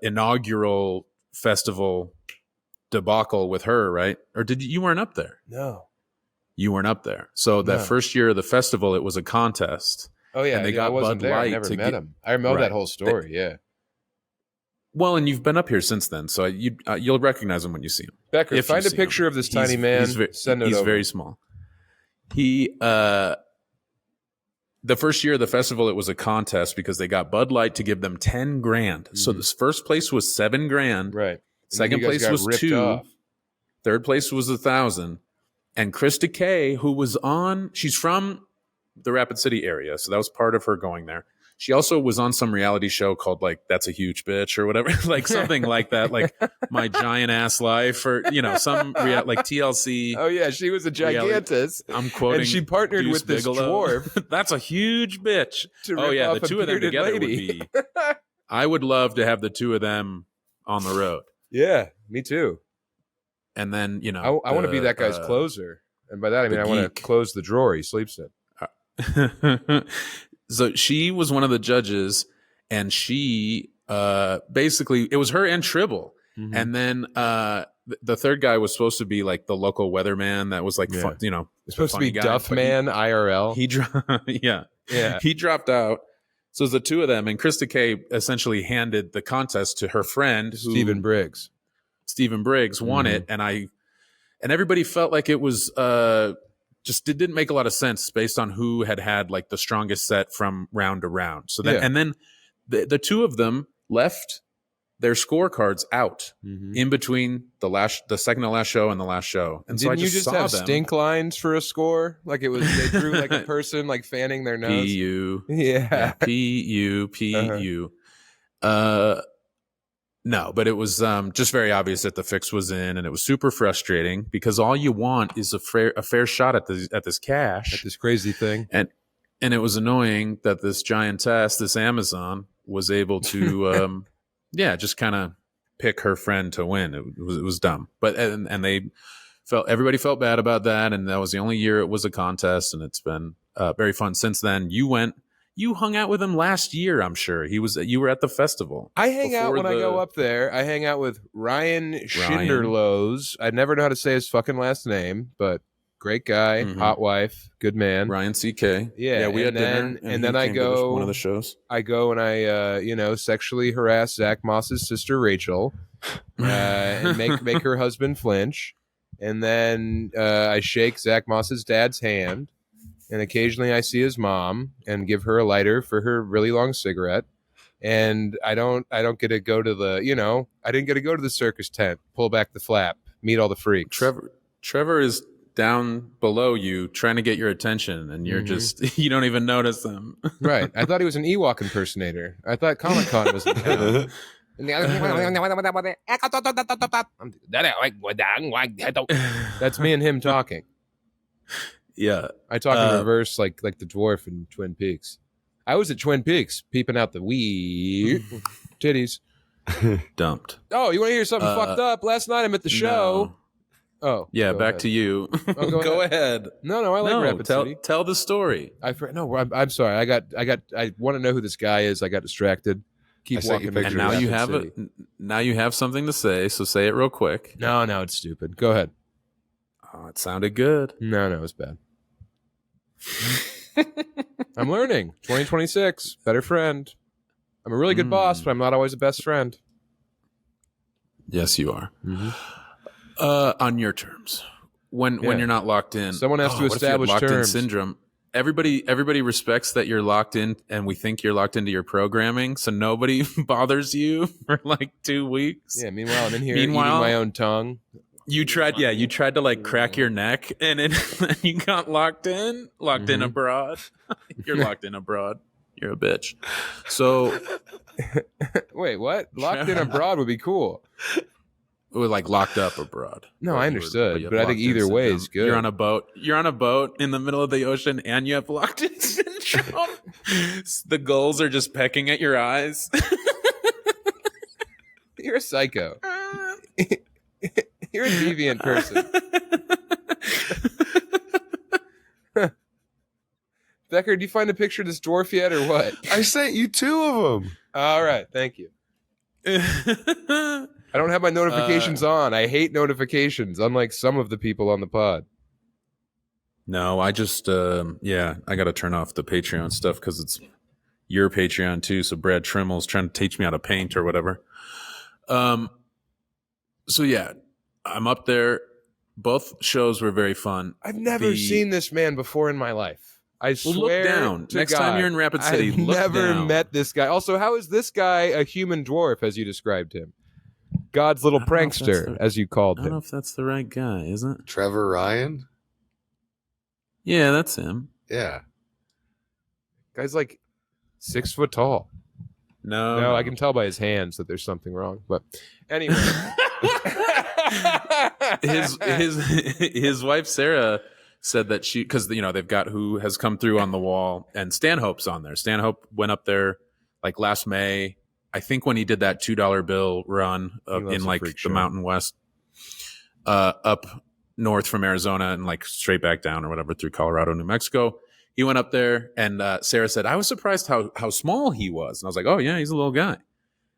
inaugural festival debacle with her, right? Or you weren't up there? No, you weren't up there. So that first year of the festival, it was a contest. Oh yeah, and they got Bud Light. I never met him. I remember that whole story. Yeah. Well, and you've been up here since then, so you'll recognize him when you see him. Becker, find a picture of this tiny man. Send it over. He's very small. The first year of the festival, it was a contest because they got Bud Light to give them 10 grand. Mm-hmm. So this first place was 7 grand. Right. Second place was 2. Off. Third place was 1,000. And Krista K, who was she's from the Rapid City area, so that was part of her going there. She also was on some reality show called like That's a Huge Bitch or whatever, like something like that, like My Giant Ass Life or, some like TLC. Oh yeah, she was a gigantus. I'm quoting. And she partnered with this dwarf. That's a huge bitch. Oh yeah, the two of them together would be. I would love to have the two of them on the road. Yeah, me too. And then, I want to be that guy's closer. And by that I mean I want to close the drawer he sleeps in. So she was one of the judges, and she basically, it was her and Tribble. Mm-hmm. And then the third guy was supposed to be like the local weatherman that was like, fun, it's supposed to be Duff Man IRL. He dropped out. So it was the two of them, and Krista K essentially handed the contest to her friend, Stephen Briggs. Stephen Briggs won it, and everybody felt like it was just it didn't make a lot of sense based on who had like the strongest set from round to round. So then, and then the two of them left their scorecards out in between the second to last show and the last show. And didn't so I just you saw have them. Stink lines for a score? Like it was they drew like a person like fanning their nose. P-U. Yeah. P-U. P-U. No, but it was just very obvious that the fix was in, and it was super frustrating because all you want is a fair shot at this cash, at this crazy thing, and it was annoying that this giantess, this Amazon, was able to, just kind of pick her friend to win. It was dumb, but and everybody felt bad about that, and that was the only year it was a contest, and it's been very fun since then. You hung out with him last year, I'm sure. You were at the festival. I hang out when I go up there. I hang out with Ryan Schinderlows. I never know how to say his fucking last name, but great guy, hot wife, good man. Ryan CK. Yeah, we had dinner. And then I go to one of the shows. I go and I sexually harass Zach Moss's sister Rachel and make her husband flinch. And then I shake Zach Moss's dad's hand. And occasionally I see his mom and give her a lighter for her really long cigarette. And I don't get to go to I didn't get to go to the circus tent, pull back the flap, meet all the freaks. Trevor is down below you trying to get your attention, and you're just you don't even notice them. Right. I thought he was an Ewok impersonator. I thought Comic-Con was in town. That's me and him talking. Yeah. I talk in reverse like the dwarf in Twin Peaks. I was at Twin Peaks peeping out the wee titties. Dumped. Oh, you want to hear something fucked up? Last night I'm at the show. No. Oh. Yeah, back to you. Oh, go ahead. No, I like Rapid City. Tell the story. I'm sorry. I want to know who this guy is. I got distracted. Keep walking. And now you have it. Now you have something to say, so say it real quick. No, it's stupid. Go ahead. Oh, it sounded good. No, it's bad. I'm learning. 2026, better friend. I'm a really good boss, but I'm not always the best friend. Yes, you are. On your terms. When you're not locked in. Someone has to establish locked terms. in syndrome. Everybody respects that you're locked in, and we think you're locked into your programming, so nobody bothers you for like 2 weeks. Yeah, meanwhile, I'm in here eating my own tongue. You tried to like crack your neck, and you got locked in abroad. You're locked in abroad. You're a bitch. So, wait, what? Locked in abroad would be cool. It was like locked up abroad. No, I understood, but I think either way is good. You're on a boat in the middle of the ocean, and you have locked in syndrome. The gulls are just pecking at your eyes. You're a psycho. You're a deviant person. Becker, did you find a picture of this dwarf yet, or what? I sent you 2 of them. All right, thank you. I don't have my notifications on. I hate notifications, unlike some of the people on the pod. No, I just, I got to turn off the Patreon stuff because it's your Patreon too. So Brad Trimmel's trying to teach me how to paint or whatever. So yeah, I'm up there. Both shows were very fun. I've never seen this man before in my life. I swear. Look down. Next time you're in Rapid City, I've look never down. met this guy. Also, how is this guy a human dwarf, as you described him? God's little prankster, as you called him. I don't know if that's the right guy, isn't it? Trevor Ryan? Yeah, that's him. Yeah. Guy's like 6 foot tall. No, I can tell by his hands that there's something wrong. But anyway. his wife Sarah said that because they've got Who Has Come Through on the wall, and Stanhope's on there. Stanhope went up there like last May, I think, when he did that $2 bill run in like the Mountain West, up north from Arizona and like straight back down or whatever through Colorado, New Mexico. He went up there, and Sarah said, I was surprised how small he was. And I was like, oh yeah, he's a little guy.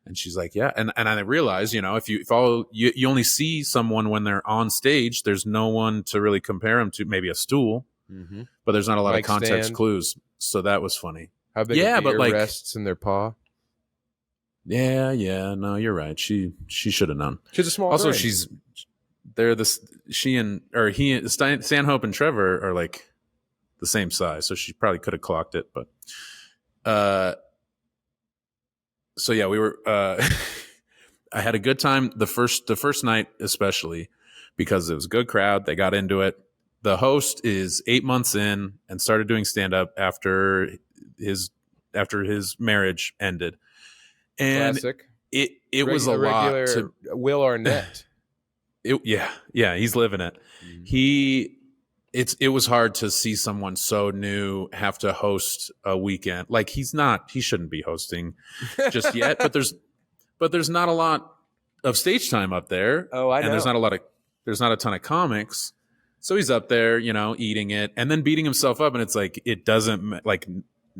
And she's like, yeah. And I realized, if you only see someone when they're on stage, there's no one to really compare him to, maybe a stool, but there's not a lot of context clues. So that was funny. How big a deer rests in their paw? Yeah. No, you're right. She should have known. She's a small Also, brain. Stanhope and Trevor are like the same size. So she probably could have clocked it, but, so yeah, we were. I had a good time the first night, especially because it was a good crowd. They got into it. The host is 8 months in and started doing stand up after his marriage ended, and classic. It was a lot to Will Arnett. Yeah, he's living it. It was hard to see someone so new have to host a weekend. Like he shouldn't be hosting just yet, but there's not a lot of stage time up there. Oh, I know. And there's not a ton of comics. So he's up there, eating it and then beating himself up. And it's like, it doesn't like,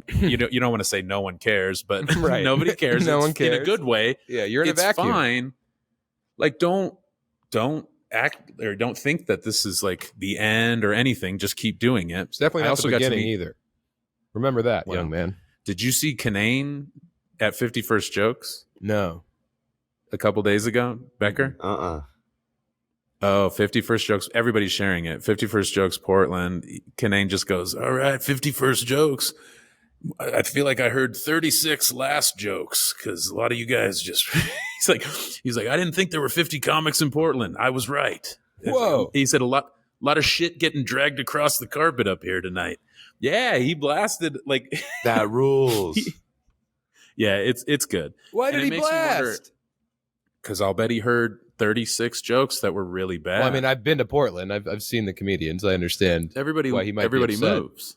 you don't want to say no one cares, but right. Nobody cares. No one cares in a good way. Yeah. You're in a vacuum. It's fine. Like, don't act or don't think that this is like the end or anything. Just keep doing it. It's definitely not the beginning either. Remember that, young man. Did you see Kanane at 51st Jokes? No. A couple days ago, Becker? Oh, 51st Jokes. Everybody's sharing it. 51st Jokes, Portland. Kanane just goes, all right, 51st Jokes. I feel like I heard 36 last jokes because a lot of you guys just he's like I didn't think there were 50 comics in Portland. I was right. Whoa. He said a lot lot of shit getting dragged across the carpet up here tonight. Yeah, he blasted like that rules. Yeah, it's good. Why did he blast? Because I'll bet he heard 36 jokes that were really bad. Well, I mean, I've been to Portland. I've seen the comedians. I understand why he might be upset. Moves.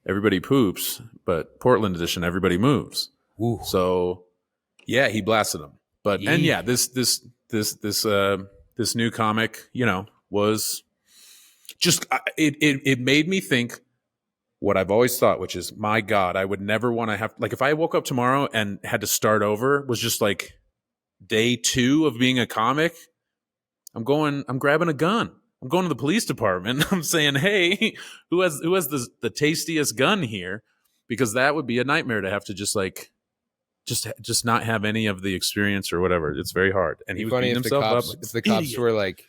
Everybody poops, but Portland edition, everybody moves. Ooh. So, yeah, he blasted him. But and yeah, this new comic, was just it made me think what I've always thought, which is, my God, I would never want to have, like, if I woke up tomorrow and had to start over, was just like day 2 of being a comic, I'm grabbing a gun. I'm going to the police department. I'm saying, hey, who has the tastiest gun here? Because that would be a nightmare to have to just not have any of the experience or whatever. It's very hard. And he was beating himself up. If the cops were like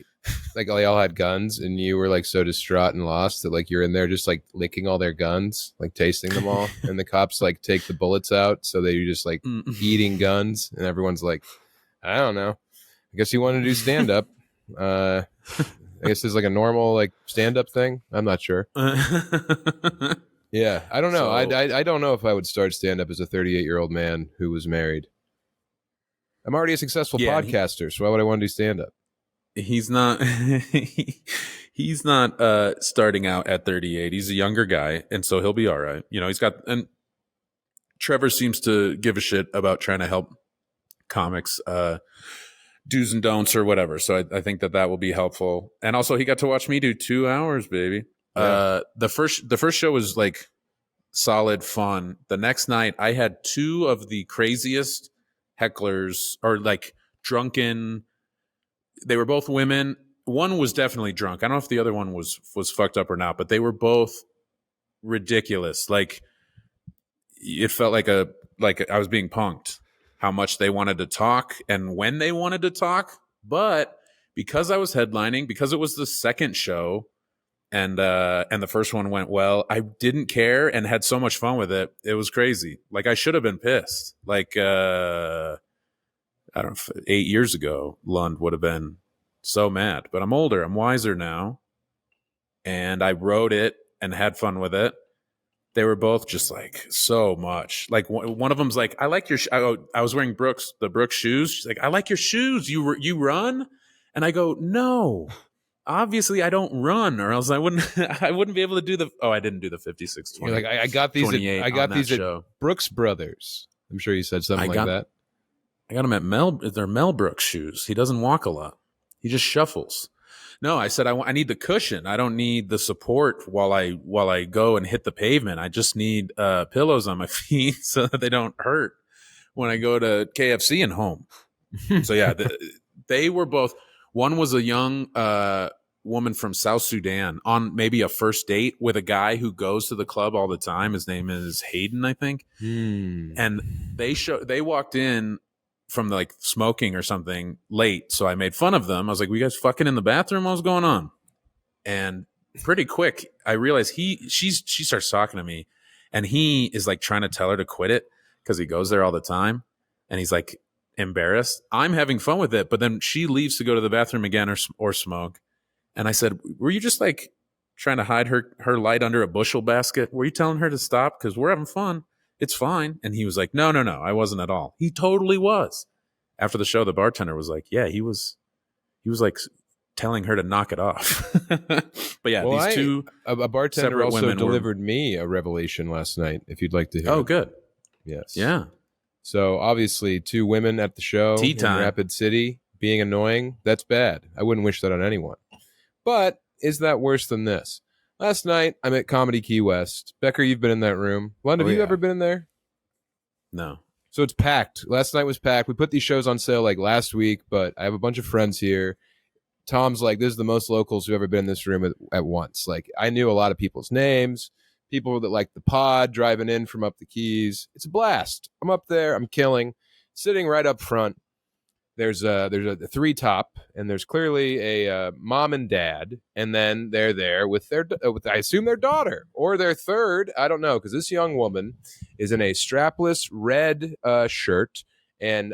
they all had guns and you were like so distraught and lost that like you're in there just like licking all their guns, like tasting them all, and the cops like take the bullets out, so they're just like eating guns, and everyone's like, I don't know. I guess he wanted to do stand up. I guess it's like a normal like stand up thing. I'm not sure. Yeah, I don't know. I don't know if I would start stand up as a 38-year-old man who was married. I'm already a successful podcaster, so why would I want to do stand up? He's not he's not starting out at 38. He's a younger guy, and so he'll be all right. And Trevor seems to give a shit about trying to help comics do's and don'ts or whatever. So I think that will be helpful. And also he got to watch me do 2 hours, baby. Yeah. The first show was like solid fun. The next night I had 2 of the craziest hecklers, or like drunken. They were both women. One was definitely drunk. I don't know if the other one was fucked up or not, but they were both ridiculous. Like, it felt like I was being punked. How much they wanted to talk and when they wanted to talk. But because I was headlining, because it was the second show, and the first one went well, I didn't care and had so much fun with it. It was crazy. Like, I should have been pissed. Like, I don't know, 8 years ago, Lund would have been so mad. But I'm older. I'm wiser now. And I wrote it and had fun with it. They were both just like so much. Like, one of them's like, I like your I was wearing the Brooks shoes. She's like, I like your shoes. You run? And I go, no, obviously I don't run, or else I wouldn't be able to do I didn't do the 56-20. You're like, I got these at Brooks Brothers. I'm sure you said something like that. I got him at they're Mel Brooks shoes. He doesn't walk a lot. He just shuffles. No, I said I need the cushion. I don't need the support while I go and hit the pavement. I just need pillows on my feet so that they don't hurt when I go to KFC and home. So yeah, they were both. One was a young woman from South Sudan on maybe a first date with a guy who goes to the club all the time. His name is Hayden, I think. And they walked in from like smoking or something late, so I made fun of them. I was like, "Were you guys fucking in the bathroom? What was going on?" And pretty quick, I realized she starts talking to me, and he is like trying to tell her to quit it because he goes there all the time, and he's like embarrassed. I'm having fun with it, but then she leaves to go to the bathroom again or smoke, and I said, "Were you just like trying to hide her light under a bushel basket? Were you telling her to stop? Because we're having fun. It's fine." And he was like, no, I wasn't at all. He totally was. After the show, the bartender was like, yeah, he was like telling her to knock it off. But yeah, well, these two a bartender also delivered me a revelation last night, if you'd like to hear. Oh, good. Yes. Yeah. So obviously 2 women at the show in Rapid City being annoying, that's bad. I wouldn't wish that on anyone. But is that worse than this? Last night, I'm at Comedy Key West. Becker, you've been in that room. Lund, have you ever been in there? No. So it's packed. Last night was packed. We put these shows on sale like last week, but I have a bunch of friends here. Tom's like, this is the most locals who've ever been in this room at once. Like, I knew a lot of people's names, people that like the pod, driving in from up the Keys. It's a blast. I'm up there. I'm killing. Sitting right up front. There's a 3-top, and there's clearly a mom and dad, and then they're there with I assume their daughter or their third. I don't know, because this young woman is in a strapless red shirt, and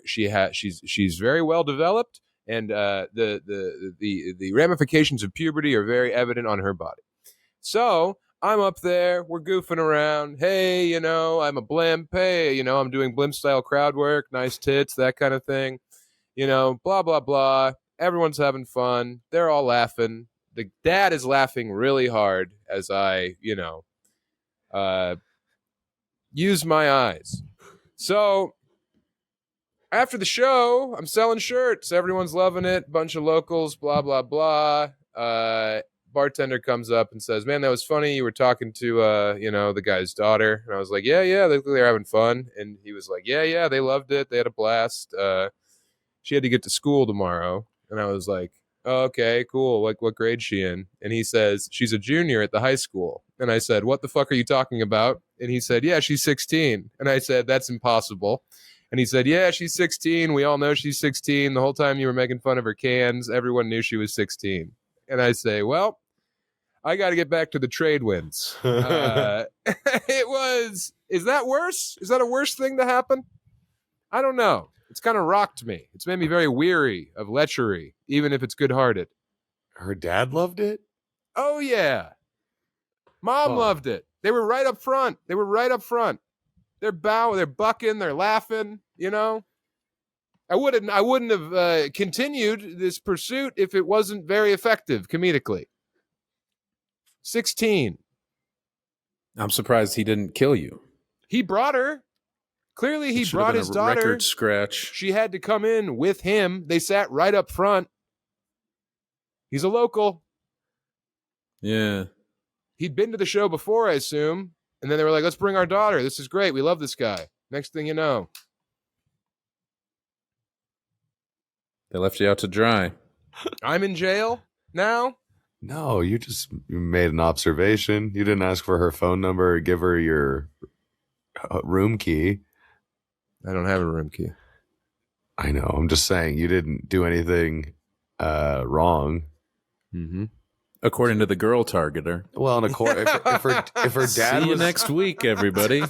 she's very well developed, And the ramifications of puberty are very evident on her body. So I'm up there, we're goofing around. Hey, I'm a blimp. Hey, I'm doing blimp style crowd work, nice tits, that kind of thing. Blah, blah, blah. Everyone's having fun. They're all laughing. The dad is laughing really hard as I, use my eyes. So after the show, I'm selling shirts. Everyone's loving it. Bunch of locals, blah, blah, blah. Bartender comes up and says, man, that was funny. You were talking to, the guy's daughter. And I was like, yeah, they're having fun. And he was like, yeah, they loved it. They had a blast. She had to get to school tomorrow. And I was like, oh, okay, cool. Like, what grade's she in? And he says, she's a junior at the high school. And I said, what the fuck are you talking about? And he said, yeah, she's 16. And I said, that's impossible. And he said, yeah, she's 16. We all know she's 16. The whole time you were making fun of her cans, everyone knew she was 16. And I say, well, I got to get back to the trade winds. Is that worse? Is that a worse thing to happen? I don't know. It's kind of rocked me. It's made me very weary of lechery, even if it's good-hearted. Her dad loved it? Oh, yeah. Mom loved it. They were right up front. They're bucking, they're laughing, I wouldn't have continued this pursuit if it wasn't very effective comedically. 16. I'm surprised he didn't kill you. He brought her. Clearly, he brought his daughter. Record scratch. She had to come in with him. They sat right up front. He's a local. Yeah. He'd been to the show before, I assume. And then they were like, let's bring our daughter. This is great. We love this guy. Next thing you know. They left you out to dry. I'm in jail now? No, you made an observation. You didn't ask for her phone number or give her your room key. I don't have a room key. I know. I'm just saying you didn't do anything wrong. Mm-hmm. According to the girl targeter. Well, and if her dad See you next week, everybody.